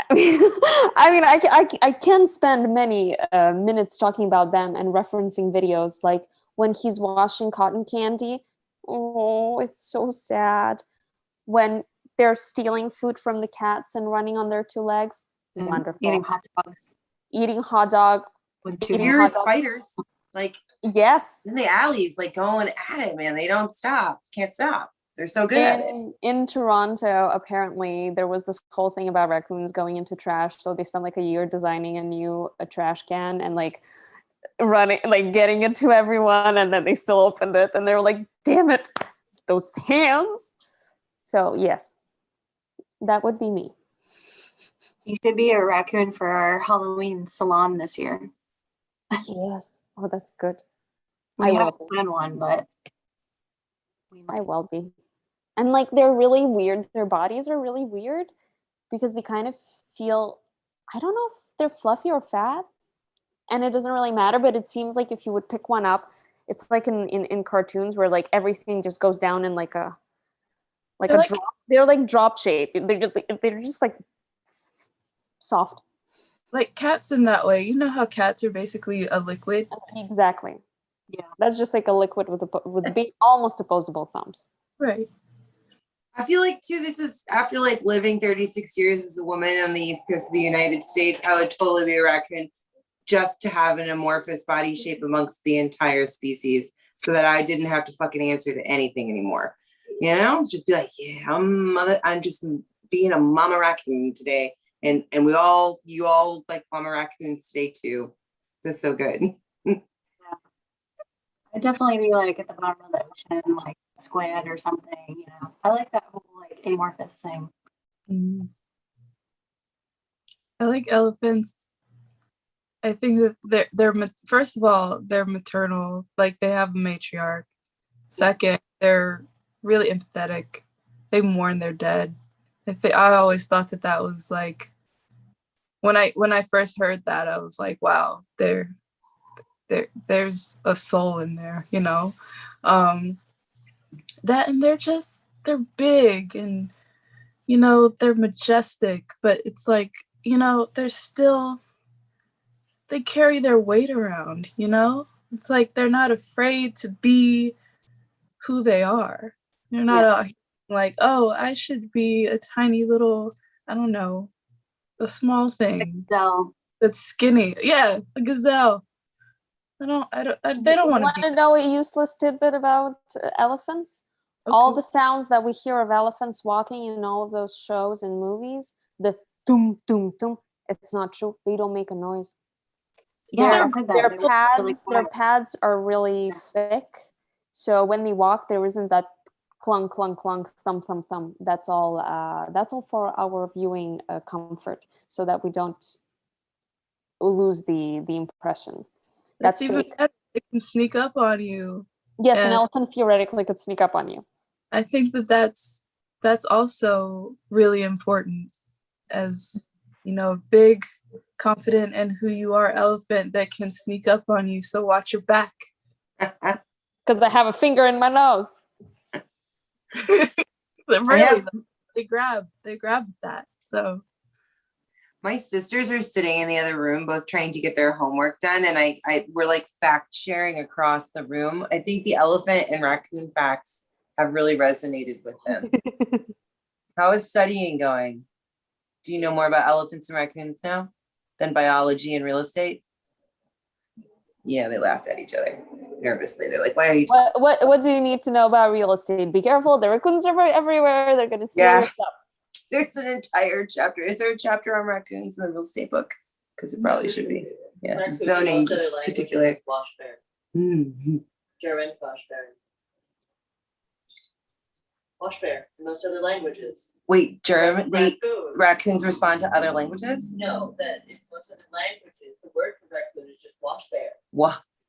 I can spend many minutes talking about them and referencing videos, like when he's washing cotton candy. Oh, it's so sad. When they're stealing food from the cats and running on their two legs. And wonderful. eating hot dogs Eating hot dog. with two Eating hands. Your hot dogs. spiders, like Yes. in the alleys, like going at it, man. They don't stop. Can't stop. They're so good at it. In Toronto, apparently, there was this whole thing about raccoons going into trash. So they spent like a year designing a trash can and like running, like getting it to everyone. And then they still opened it. And they were like, damn it, those hands. So yes, that would be me. You should be a raccoon for our Halloween salon this year. Yes. Oh, that's good. We I haven't will. planned one, but I will be. And like, they're really weird. Their bodies are really weird because they kind of feel, I don't know if they're fluffy or fat, and it doesn't really matter, but it seems like if you would pick one up, it's like in cartoons where like everything just goes down in like a drop. They're like drop shape. They're just like soft. Like cats in that way. You know how cats are basically a liquid? Exactly. yeah. That's just like a liquid with almost opposable thumbs. Right. I feel like too, this is after like living 36 years as a woman on the East Coast of the United States, I would totally be a raccoon just to have an amorphous body shape amongst the entire species so that I didn't have to fucking answer to anything anymore. You know, just be like, yeah, I'm just being a mama raccoon today. And you all like mama raccoons today too. That's so good. I'd definitely be like at the bottom of the ocean, like squid or something, you know. I like that whole like amorphous thing. Mm. I like elephants. I think that first of all, they're maternal, like they have a matriarch. Second, they're really empathetic. They mourn their dead. I always thought that was like when I first heard that, I was like, wow, there's a soul in there, you know. That and they're big and you know they're majestic, but it's like you know they carry their weight around, you know? It's like they're not afraid to be who they are. They're not like, oh, I should be a tiny little, I don't know, a small thing So that's skinny. Yeah, a gazelle. They don't want to Want be. to know a useless tidbit about elephants? All the sounds that we hear of elephants walking in all of those shows and movies, the tum tum tum, it's not true. They don't make a noise. yeah, I've heard that. Their They look really quiet. pads are really thick, so when they walk, there isn't that clunk clunk clunk thump thump thump. That's all. That's all for our viewing comfort, so that we don't lose the impression. That's even fake. better. They can sneak up on you. Yes, an And elephant theoretically could sneak up on you. I think that's also really important as you know, big, confident in who you are elephant that can sneak up on you. So watch your back. Because I have a finger in my nose. Really, they grab that. So My sisters are sitting in the other room, both trying to get their homework done. And we're like fact sharing across the room. I think the elephant and raccoon facts have really resonated with them. How is studying going? Do you know more about elephants and raccoons now than biology and real estate? Yeah, they laughed at each other nervously. They're like, why are you? What do you need to know about real estate? Be careful. The raccoons are everywhere. They're going to steal your stuff. There's an entire chapter. Is there a chapter on raccoons in the real estate book? Because it probably should be. Yeah, zoning is particular. Mm-hmm. German, Waschbär. Waschbär, in most other languages. Wait, German? Raccoon. Raccoons respond to other languages? No, that in most other languages, the word for raccoon is just Waschbär.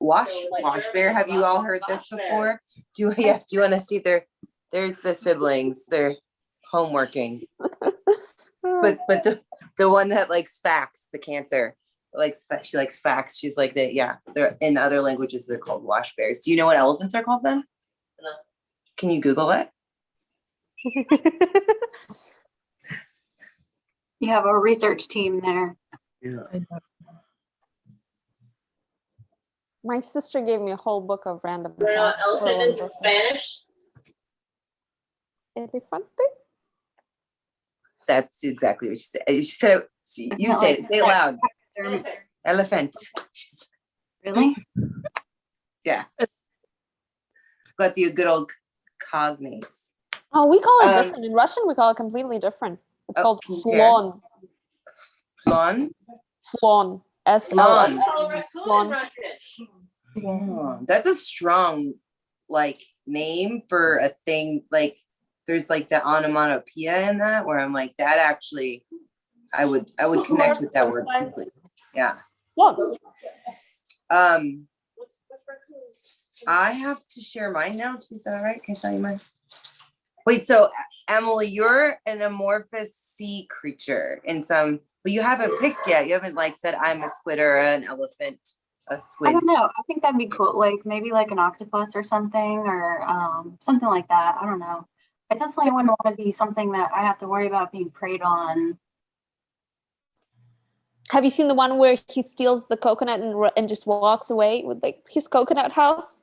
Waschbär. Have you all heard this before? Do you want to see there's the siblings. They're homeworking. but the one that likes facts, the Cancer, she likes facts. She's like that. Yeah, they're in other languages. They're called washbears. Do you know what elephants are called then? No. Can you Google it? You have a research team there. Yeah. My sister gave me a whole book of random. Elephant is in Spanish. Elefante? That's exactly what she said. She said you say it. Say it loud. Elephant. Really? Yeah. Got the good old cognates. Oh, we call it different. In Russian, we call it completely different. It's called slon. Slon? Slon. Slon. Slon. Oh, that's a strong name for a thing. Like there's like the onomatopoeia in that where I'm like, that actually I would connect with that word quickly. Yeah. Slon. I have to share mine now. Is that all right? Can I tell you mine? Wait, so Emily, you're an amorphous sea creature but you haven't picked yet. You haven't said I'm a squid or an elephant, a squid. I don't know. I think that'd be cool. Like maybe like an octopus or something, or something like that. I don't know. I definitely wouldn't want to be something that I have to worry about being preyed on. Have you seen the one where he steals the coconut and just walks away with his coconut house?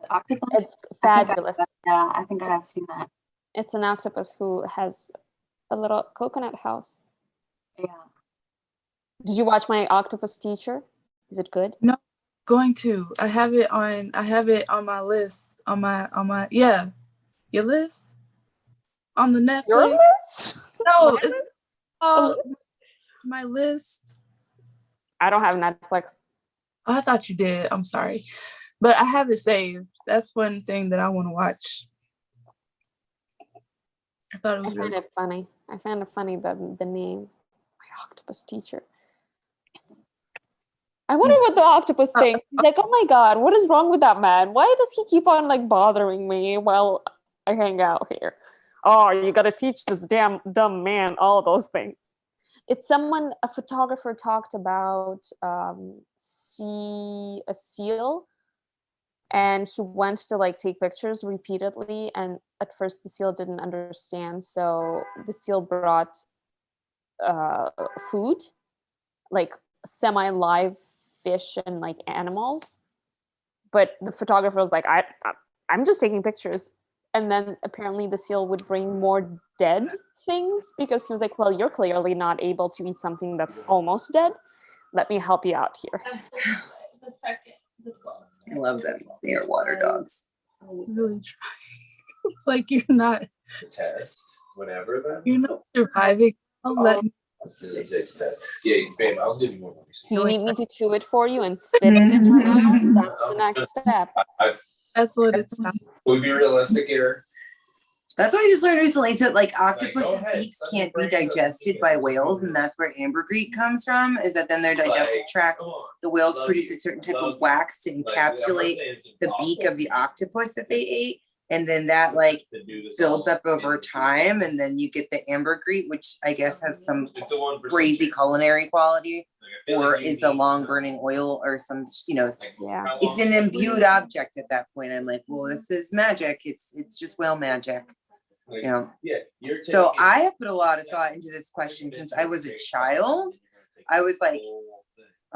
Octopus? It's fabulous. I think I have seen that. It's an octopus who has a little coconut house. Yeah. Did you watch My Octopus Teacher? Is it good? No, going to. I have it on my list. On my your list? On the Netflix. Your list? No, it's my list. I don't have Netflix. Oh, I thought you did. I'm sorry. But I have it saved. That's one thing that I want to watch. I thought it I was really find it funny. I find it funny that the name, my octopus teacher. I wonder what the octopus thinks. He's like, oh my god, what is wrong with that man? Why does he keep on like bothering me while I hang out here? Oh, you gotta teach this damn dumb man all those things. It's someone, a photographer talked about a seal, and he went to like take pictures repeatedly, and at first the seal didn't understand, so the seal brought food, like semi-live fish and like animals, but the photographer was like, I'm just taking pictures. And then apparently the seal would bring more dead things because he was like, well, you're clearly not able to eat something that's almost dead. Let me help you out here. The second, the 12th. I love them. They are water dogs. really trying. It's like you're not Test whenever then. surviving. I'll let me. As soon as it takes test. Yeah, babe, I'll give you more money. Do you need me to chew it for you and spit it in your mouth? That's the next step. That's what it sounds. Will we be realistic here? That's what I just learned recently. So like octopus's ahead. beaks can't be digested by whales, and that's where ambergris comes from, is that then their digestive tracts, the whales produce a certain type of wax to encapsulate the beak of the octopus that they ate. And then that like builds up over time, and then you get the ambergris, which I guess has some crazy culinary quality, or is a long burning oil or some, Yeah. it's an imbued object at that point. I'm like, well, this is magic. It's just whale magic. So I have put a lot of thought into this question since I was a child. I was like,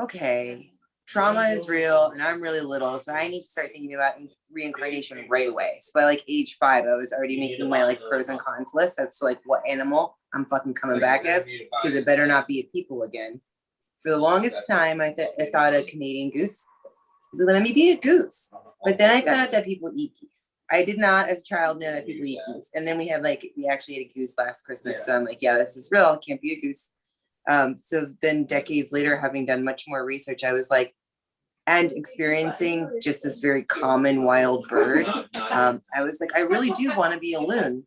okay, trauma is real and I'm really little, so I need to start thinking about reincarnation right away. So by like age 5, I was already making my like pros and cons list as to like what animal I'm fucking coming back as, because it better not be a people again. For the longest time, I thought a Canadian goose. So let me be a goose. But then I found out that people eat geese. I did not, as a child, know that people eat geese. And then we actually ate a goose last Christmas. So I'm like, yeah, this is real. It can't be a goose. So then decades later, having done much more research, I was like, and experiencing just this very common wild bird. I was like, I really do want to be a loon,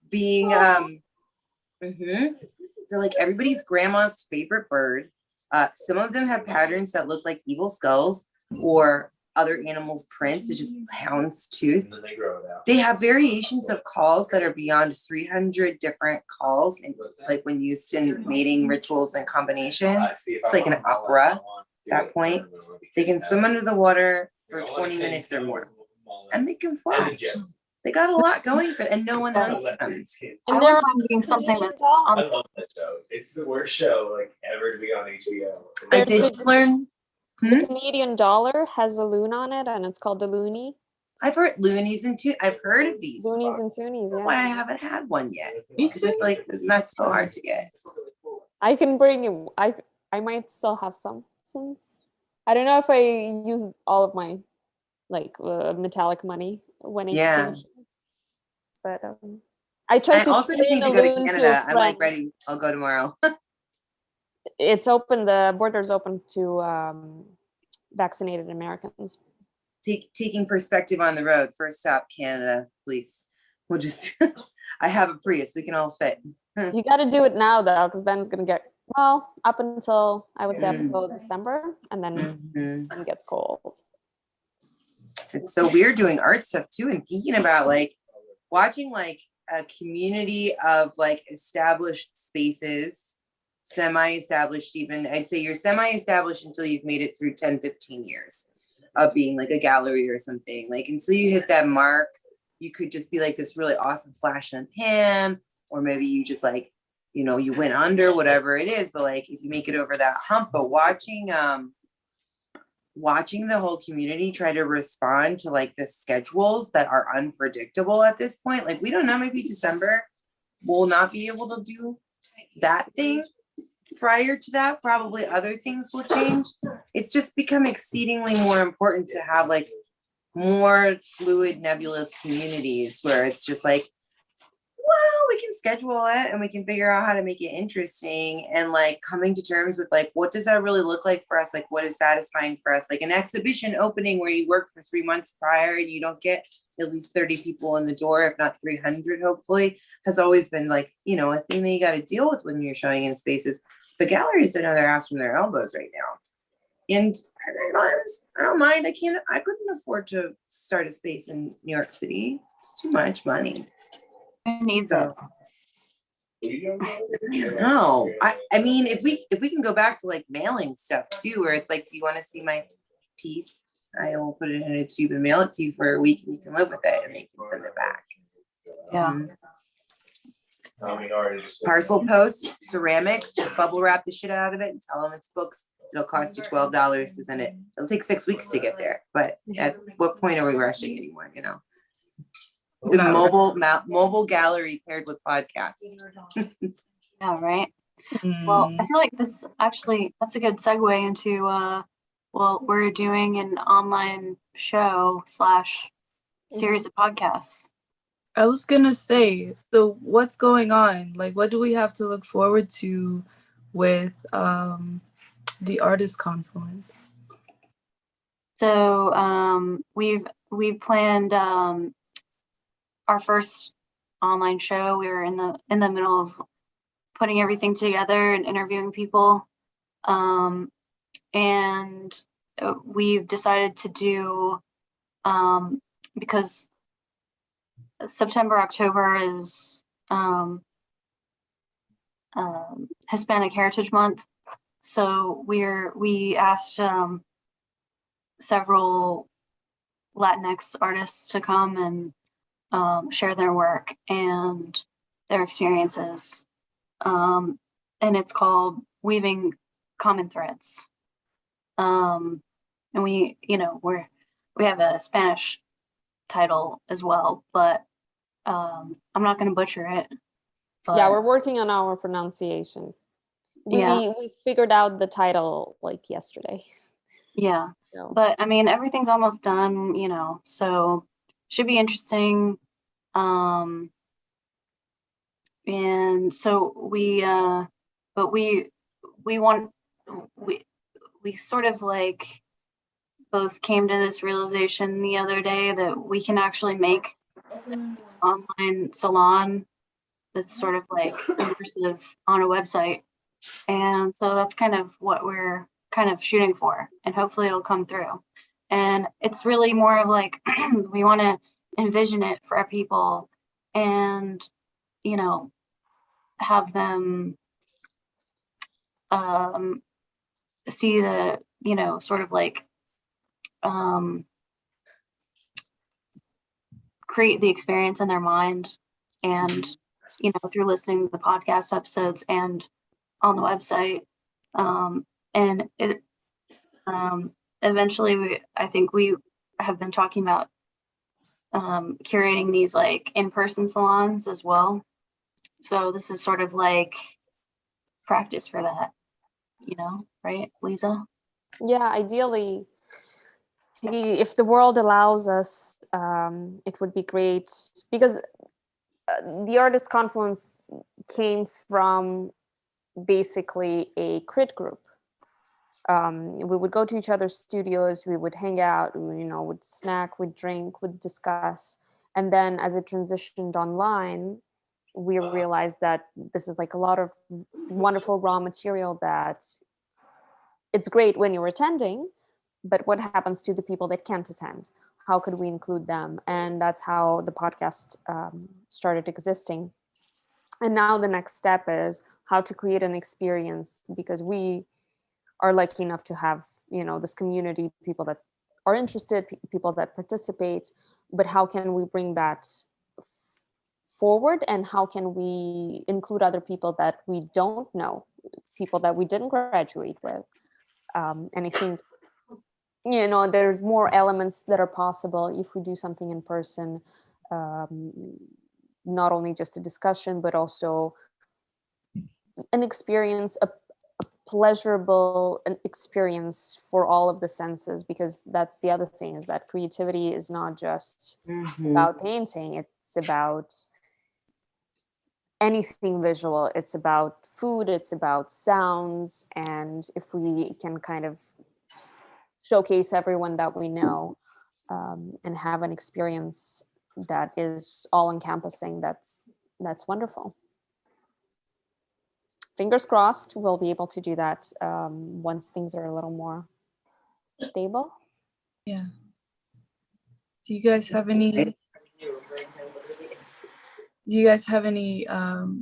being, they're like everybody's grandma's favorite bird. Some of them have patterns that look like evil skulls or other animals' prints, it's just hound's tooth. And then they grow it out. They have variations of calls that are beyond 300 different calls, and like when used in mating rituals and combination, it's like an opera at that point. They can swim under the water for 20 minutes or more, and they can fly. They got a lot going for, and no one hunts them. I And was they're finding something that's I on love that show. It's the worst show like ever to be on HBO. I did just learn. The Canadian dollar has a loon on it, and it's called the loonie. I've heard loonies and I've heard of these. Loonies and toonies, Why I yeah. haven't had one yet. Me Because too. it's like it's not so hard to get. I can bring you. I might still have some, since I don't know if I use all of my metallic money when I finish. But I tried I to also trade need to a go to loon Canada. a I'm like friend. ready. I'll go tomorrow. It's open. The border's open to vaccinated Americans. Taking perspective on the road. First stop, Canada, please. We'll just. I have a Prius. We can all fit. You got to do it now though, because then it's gonna get up until I would say up until December, and then Mhm. it gets cold. It's so weird doing art stuff too, and thinking about like watching like a community of like established spaces, semi-established even. I'd say you're semi-established until you've made it through 10, 15 years of being like a gallery or something. Like until you hit that mark, you could just be like this really awesome flash in the pan, or maybe you just like, you went under, whatever it is. But like if you make it over that hump, but watching the whole community try to respond to like the schedules that are unpredictable at this point. Like we don't know, maybe December we'll not be able to do that thing. Prior to that, probably other things will change. It's just become exceedingly more important to have like more fluid, nebulous communities where it's just like, well, we can schedule it and we can figure out how to make it interesting, and like coming to terms with like, what does that really look like for us? Like, what is satisfying for us? Like an exhibition opening where you work for 3 months prior and you don't get at least 30 people in the door, if not 300, hopefully. has always been like, you know, a thing that you got to deal with when you're showing in spaces. But galleries don't know their ass from their elbows right now. And I don't mind. I couldn't afford to start a space in New York City. It's too much money. Who needs So no, I mean, if we can go back to like mailing stuff too, where it's like, do you want to see my piece? I will put it in a tube and mail it to you for a week, and you can live with it, and they can send it back. Yeah. Parcel post, ceramics, just bubble wrap the shit out of it and tell them it's books. It'll cost you $12 to send it. It'll take 6 weeks to get there, but at what point are we rushing anymore? You know, it's a mobile gallery paired with podcasts. Yeah, right. Well, I feel like that's a good segue into well, we're doing an online show / series of podcasts. I was gonna say, so what's going on? Like, what do we have to look forward to with the artist confluence? So we've planned our first online show. We were in the middle of putting everything together and interviewing people, and we've decided to do because September, October is Hispanic Heritage Month. So we asked several Latinx artists to come and share their work and their experiences. And it's called Weaving Common Threads. And we have a Spanish title as well, but I'm not going to butcher it. But Yeah, we're working on our pronunciation. We figured out the title like yesterday. Yeah, So. but I mean, everything's almost done, you know, so should be interesting. And so we sort of like both came to this realization the other day that we can actually make an online salon that's sort of like immersive on a website. And so that's kind of what we're kind of shooting for, and hopefully it'll come through. And it's really more of like we want to envision it for our people and, you know, have them see the, you know, sort of like create the experience in their mind, and, you know, through listening to the podcast episodes and on the website. And it eventually I think we have been talking about curating these like in-person salons as well. So this is sort of like practice for that, you know, right, Lisa? Yeah, ideally, if the world allows us, it would be great, because the Artist Confluence came from basically a crit group. We would go to each other's studios, we would hang out, you know, would snack, would drink, would discuss. And then as it transitioned online, we realized that this is like a lot of wonderful raw material that it's great when you're attending, but what happens to the people that can't attend? How could we include them? And that's how the podcast started existing. And now the next step is how to create an experience, because we are lucky enough to have, you know, this community, people that are interested, people that participate, but how can we bring that forward, and how can we include other people that we don't know, people that we didn't graduate with? And I think, you know, there's more elements that are possible if we do something in person, not only just a discussion, but also an experience, a pleasurable experience for all of the senses, because that's the other thing, is that creativity is not just about painting, it's about anything visual, it's about food, it's about sounds. And if we can kind of showcase everyone that we know, and have an experience that is all encompassing, that's That's wonderful. Fingers crossed we'll be able to do that once things are a little more stable. Yeah. Do you guys have any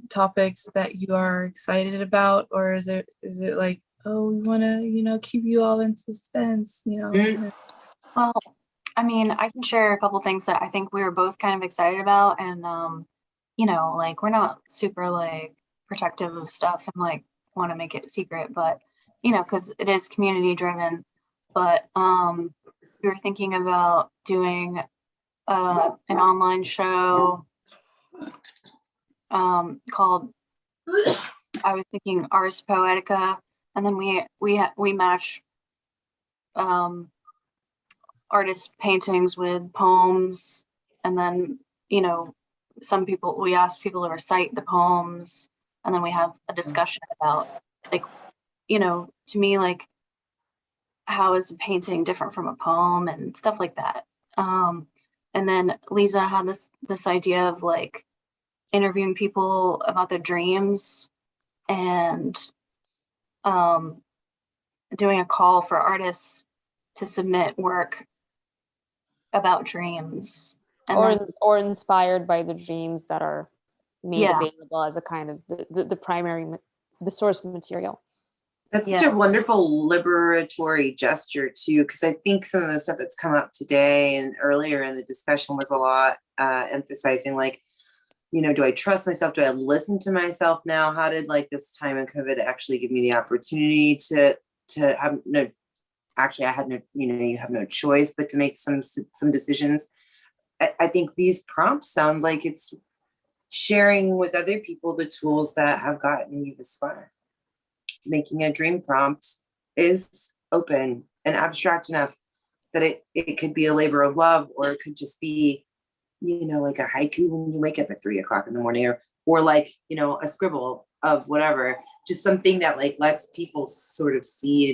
topics that you are excited about, or is it like, oh, we want to keep you all in suspense, Well, I mean, I can share a couple things that I think we were both kind of excited about, and like we're not super like protective of stuff and like want to make it secret, but because it is community driven. But we were thinking about doing an online show called, I was thinking Ars Poetica, and then we match artists' paintings with poems, and then we ask people to recite the poems, and then we have a discussion about like to me, like, how is a painting different from a poem and stuff like that. And then Lisa had this idea of like interviewing people about their dreams and doing a call for artists to submit work about dreams. And or inspired by the dreams that are made Yeah. available as a kind of the primary, the source material. That's such a wonderful liberatory gesture too, because I think some of the stuff that's come up today and earlier in the discussion was a lot emphasizing like, do I trust myself? Do I listen to myself now? How did like this time in COVID actually give me the opportunity to have no, actually I had no, you have no choice but to make some decisions. I think these prompts sound like it's sharing with other people the tools that have gotten you this far. Making a dream prompt is open and abstract enough that it could be a labor of love, or it could just be, like a haiku when you wake up at 3:00 in the morning, or like, a scribble of whatever, just something that like lets people sort of see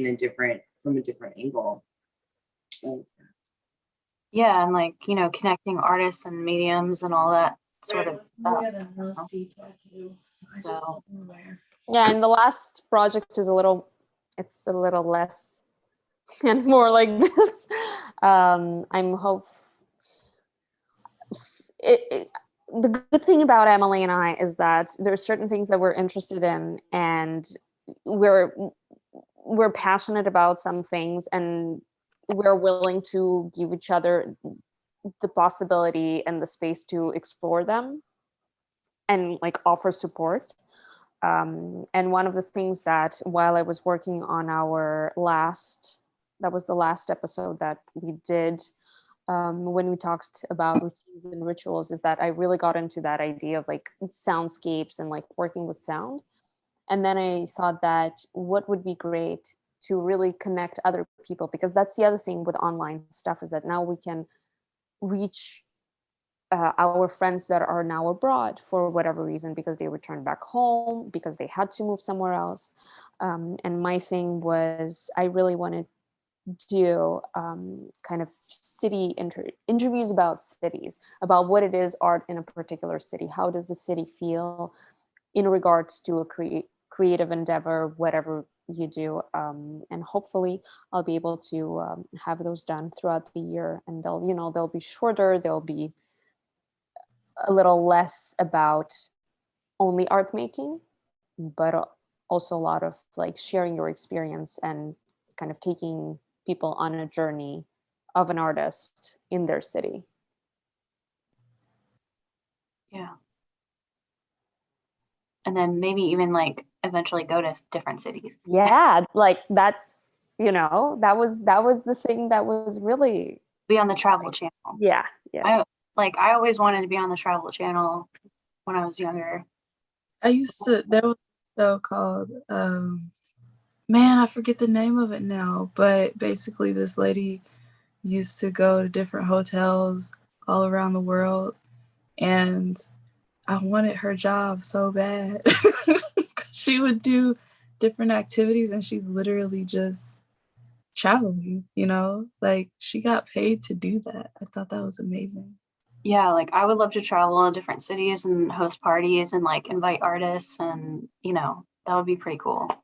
from a different angle. Yeah, and like, connecting artists and mediums and all that sort of stuff. So, Yeah, and the last project is a little less and more like this. I'm hope. The good thing about Emily and I is that there's certain things that we're interested in, and we're passionate about some things, and we're willing to give each other the possibility and the space to explore them and like offer support. And one of the things that while I was working on that was the last episode that we did, when we talked about routines and rituals, is that I really got into that idea of like soundscapes and like working with sound. And then I thought that what would be great to really connect other people, because that's the other thing with online stuff, is that now we can reach our friends that are now abroad for whatever reason, because they returned back home, because they had to move somewhere else. And my thing was, I really wanted to do kind of city interviews about cities, about what it is art in a particular city. How does the city feel in regards to a creative endeavor, whatever you do, and hopefully I'll be able to have those done throughout the year, and they'll be shorter, they'll be a little less about only art making, but also a lot of like sharing your experience and kind of taking people on a journey of an artist in their city. yeah. And then maybe even like eventually go to different cities. Yeah, like that's, that was the thing that was really Be on the Travel Channel. yeah. I always wanted to be on the Travel Channel when I was younger. there was a show called, man, I forget the name of it now, but basically this lady used to go to different hotels all around the world, and I wanted her job so bad. She would do different activities, and she's literally just traveling, like she got paid to do that. I thought that was amazing. Yeah, like I would love to travel to different cities and host parties and like invite artists, and that would be pretty cool. I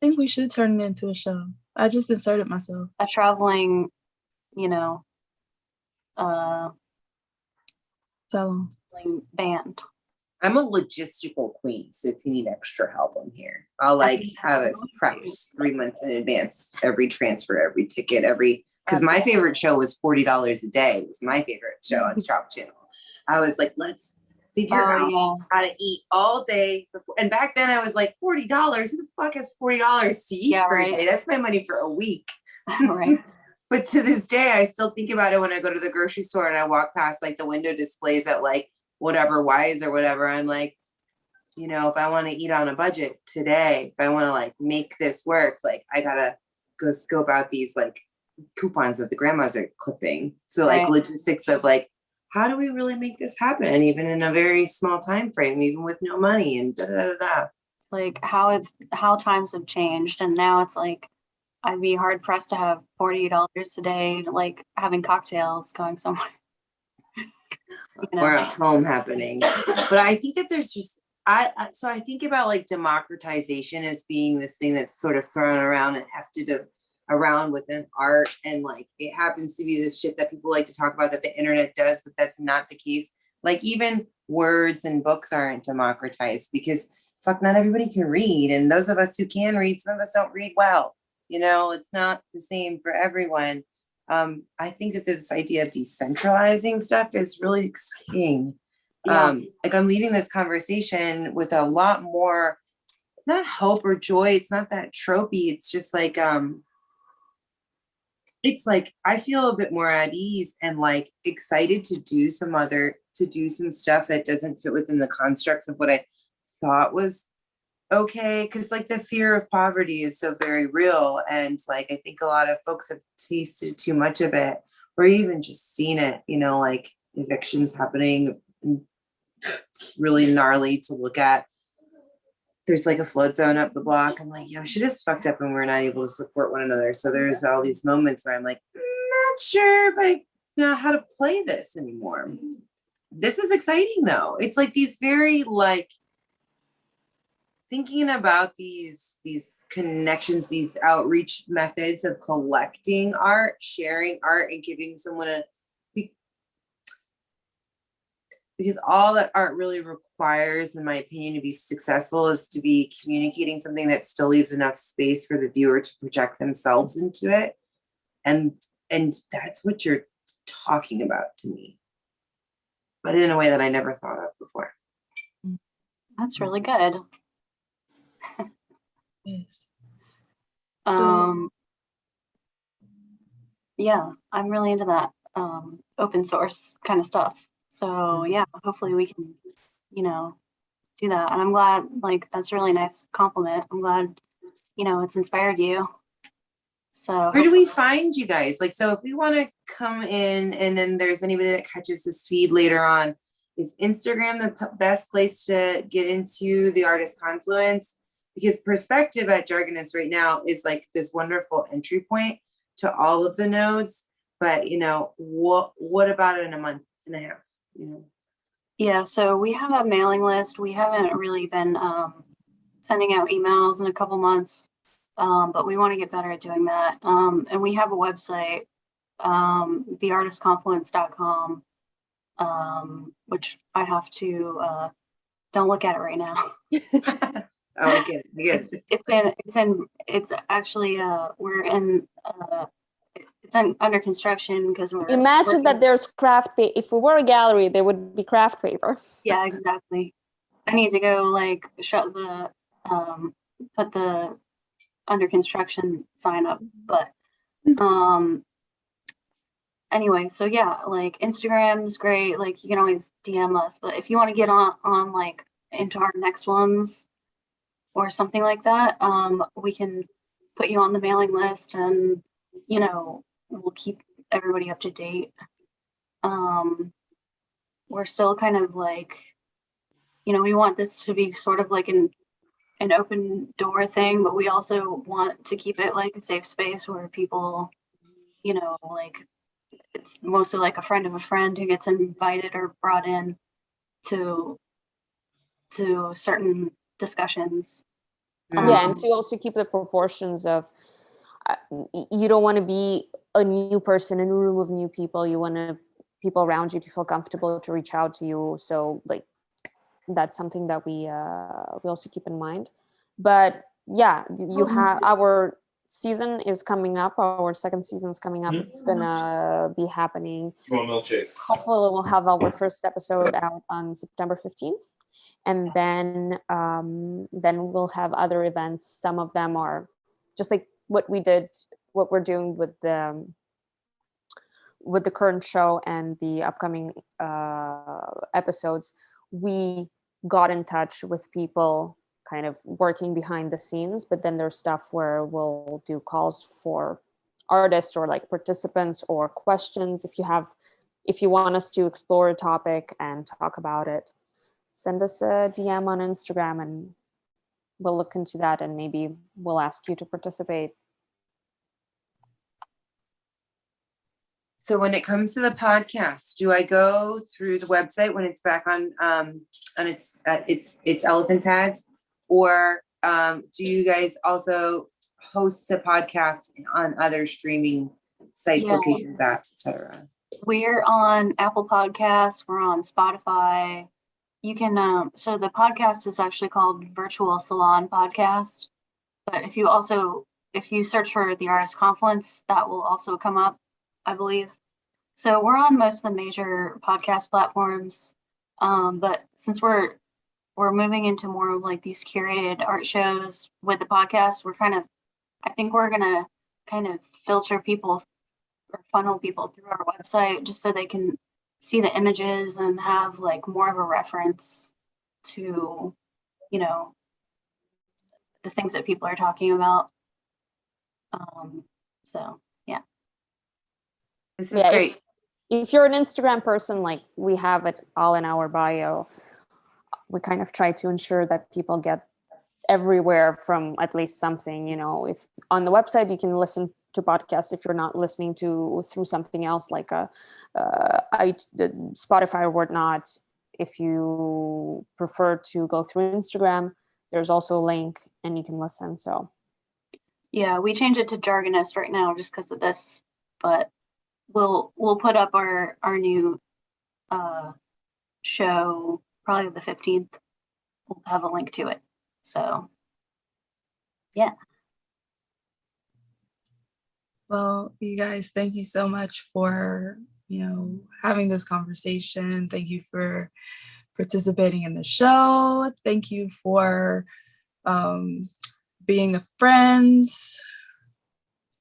think we should turn it into a show. I just inserted myself. A traveling, you know, uh So band. I'm a logistical queen, so if you need extra help, I'm here. I'll like have us prepped 3 months in advance, every transfer, every ticket, because my favorite show was $40 a day. It was my favorite show on the Travel Channel. I was like, let's figure out how to eat all day. And back then I was like, $40? Who the fuck has $40 to eat for a day? That's my money for a week. Right. But to this day, I still think about it when I go to the grocery store and I walk past like the window displays at like whatever Wise or whatever. I'm like, if I want to eat on a budget today, if I want to like make this work, like I gotta go scope out these like coupons that the grandmas are clipping. So like logistics of like, how do we really make this happen, even in a very small time frame, even with no money and da da da da. Like how times have changed, and now it's like I'd be hard pressed to have $40 a day, like having cocktails going somewhere. Or at home happening. But I think that there's just so I think about like democratization as being this thing that's sort of thrown around and hefted around within art, and like it happens to be this shit that people like to talk about that the internet does, but that's not the case. Like even words and books aren't democratized because fuck, not everybody can read, and those of us who can read, some of us don't read well. It's not the same for everyone. I think that this idea of decentralizing stuff is really exciting. Like I'm leaving this conversation with a lot more, not hope or joy. It's not that tropey. It's just like, it's like, I feel a bit more at ease and like excited to do some stuff that doesn't fit within the constructs of what I thought was okay, because like the fear of poverty is so very real, and like I think a lot of folks have tasted too much of it or even just seen it, like evictions happening, and it's really gnarly to look at. There's like a flood zone up the block. I'm like, yo, shit is fucked up and we're not able to support one another. So there's all these moments where I'm like, not sure if I know how to play this anymore. This is exciting though. It's like these very like thinking about these connections, these outreach methods of collecting art, sharing art, and giving someone because all that art really requires, in my opinion, to be successful is to be communicating something that still leaves enough space for the viewer to project themselves into it. And that's what you're talking about to me, but in a way that I never thought of before. That's really good. yes. Yeah, I'm really into that open source kind of stuff. So yeah, hopefully we can, do that. And I'm glad, like, that's a really nice compliment. I'm glad, it's inspired you. So where do we find you guys? Like, so if we want to come in and then there's anybody that catches this feed later on, is Instagram the best place to get into the artist Confluence? Because perspective at Jargonist right now is like this wonderful entry point to all of the nodes. But, what about in a month and a half? Yeah, so we have a mailing list. We haven't really been sending out emails in a couple months, but we want to get better at doing that. And we have a website, theartistconfluence.com, which I have to, don't look at it right now. Oh, I get it. It's actually, we're in, it's under construction because we're Imagine that there's craft paper. If we were a gallery, there would be craft paper. Yeah, exactly. I need to go like shut the put the under construction sign up, but anyway, so yeah, like Instagram's great, like you can always DM us, but if you want to get on like into our next ones or something like that, we can put you on the mailing list, and we'll keep everybody up to date. We're still kind of like, we want this to be sort of like an open door thing, but we also want to keep it like a safe space where people, like it's mostly like a friend of a friend who gets invited or brought in to certain discussions. Yeah, and Um, to also keep the proportions of you don't want to be a new person in a room of new people. You want to people around you to feel comfortable to reach out to you. So like that's something that we also keep in mind. But yeah, you have our season is coming up. Our second season is coming up. It's gonna be happening. You want a milkshake? Hopefully, we'll have our first episode out on September 15th, and then we'll have other events. Some of them are just like what we did, what we're doing with the current show and the upcoming episodes. We got in touch with people kind of working behind the scenes, but then there's stuff where we'll do calls for artists or like participants or questions. If you want us to explore a topic and talk about it, send us a DM on Instagram and we'll look into that and maybe we'll ask you to participate. So when it comes to the podcast, do I go through the website when it's back on its elephant pads, or do you guys also host the podcast on other streaming sites, Yeah. locations, apps, etc.? we're on Apple Podcasts, we're on Spotify. You can, so the podcast is actually called Virtual Salon Podcast. But if you search for the artist Confluence, that will also come up, I believe. So we're on most of the major podcast platforms. But since we're moving into more of like these curated art shows with the podcast, I think we're gonna kind of filter people or funnel people through our website just so they can see the images and have like more of a reference to, you know, the things that people are talking about. So yeah. This is Yeah, great. if you're an Instagram person, like we have it all in our bio, we kind of try to ensure that people get everywhere from at least something. If on the website you can listen to podcasts if you're not listening to through something else like the Spotify or whatnot. If you prefer to go through Instagram, there's also a link and you can listen. So Yeah, we change it to Jargonist right now just because of this, but we'll put up our new show probably the 15th. We'll have a link to it. So yeah. Well, you guys, thank you so much for, having this conversation. Thank you for participating in the show. Thank you for being a friend.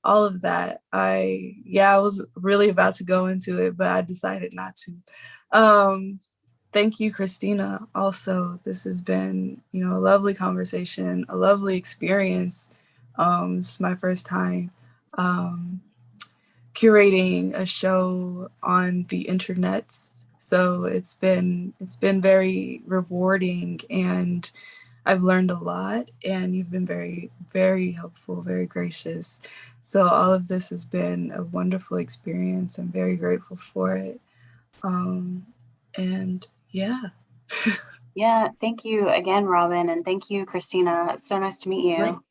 All of that. I was really about to go into it, but I decided not to. Thank you, Christina. Also, this has been, a lovely conversation, a lovely experience. This is my first time curating a show on the internet. So it's been very rewarding, and I've learned a lot, and you've been very, very helpful, very gracious. So all of this has been a wonderful experience. I'm very grateful for it. And yeah. Yeah, thank you again, Robin, and thank you, Christina. It's so nice to meet you.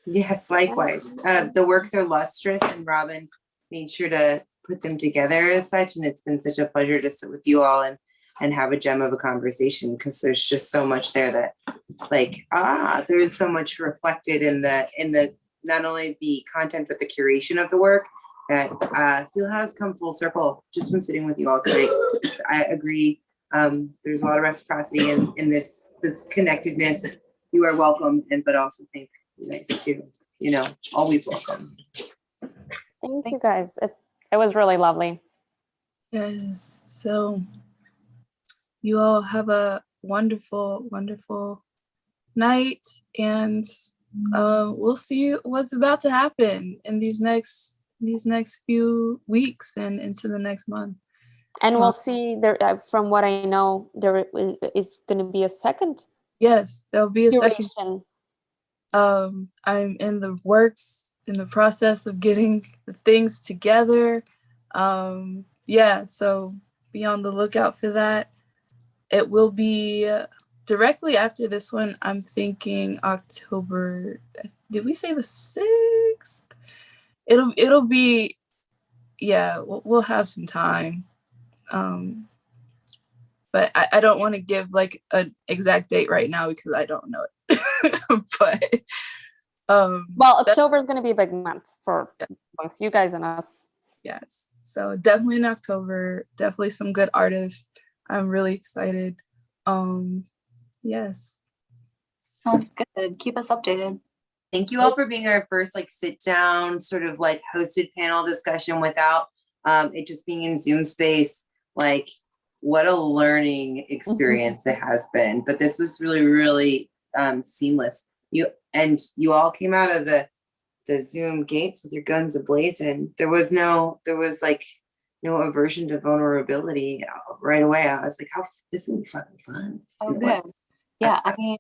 Yes, likewise. The works are lustrous, and Robin made sure to put them together as such, and it's been such a pleasure to sit with you all and have a gem of a conversation, because there's just so much there that like there's so much reflected in the not only the content but the curation of the work that I feel has come full circle just from sitting with you all tonight. So I agree. There's a lot of reciprocity in this connectedness. You are welcome, but also think you guys too. Always welcome. thank you guys. It was really lovely. Yes. So you all have a wonderful, wonderful night, and we'll see what's about to happen in these next few weeks and into the next month. And we'll see there. From what I know, there is going to be a second. Yes, there'll be a curation. second. I'm in the process of getting the things together. Yeah, so be on the lookout for that. It will be directly after this one. I'm thinking October. Did we say the 6th? It'll be, yeah, we'll have some time. But I don't want to give like an exact date right now because I don't know it. But Well, October is going to be a big month for both you guys and us. yes, so definitely in October, definitely some good artists. I'm really excited. Yes. Sounds good. Keep us updated. Thank you all for being our first like sit down sort of like hosted panel discussion without it just being in Zoom space. Like what a learning experience it has been. But this was really, really seamless. You all came out of the Zoom gates with your guns ablazing. There was like no aversion to vulnerability right away. I was like, this is gonna be fucking fun. Oh, good. Yeah, I mean,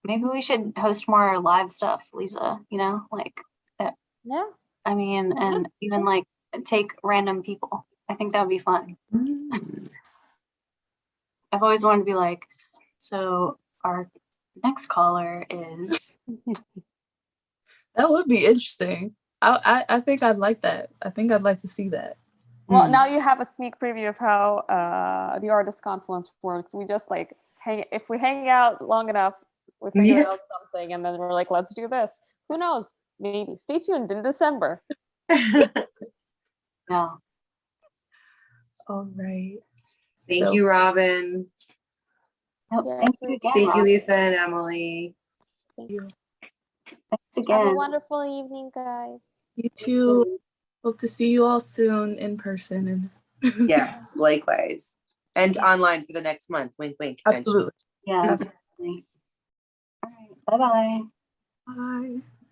maybe we should host more live stuff, Lisa, you know, like that. Yeah. I mean, and even like take random people. I think that would be fun. I've always wanted to be like, so our next caller is. That would be interesting. I think I'd like that. I think I'd like to see that. Well, now you have a sneak preview of how the artist Confluence works. We just like if we hang out long enough, we figure out something, and then we're like, let's do this. Who knows? Maybe. Stay tuned in December. Yeah. All right. Thank you, Robin. Oh, Yeah, thank you again. Thank you, Rob. Lisa and Emily. Thank you. Thanks Have again. a wonderful evening, guys. You too. Hope to see you all soon in person. And Yes, likewise. And online for the next month. Wink, wink. absolutely. Yeah, Absolutely. definitely. All right. Bye-bye. Bye.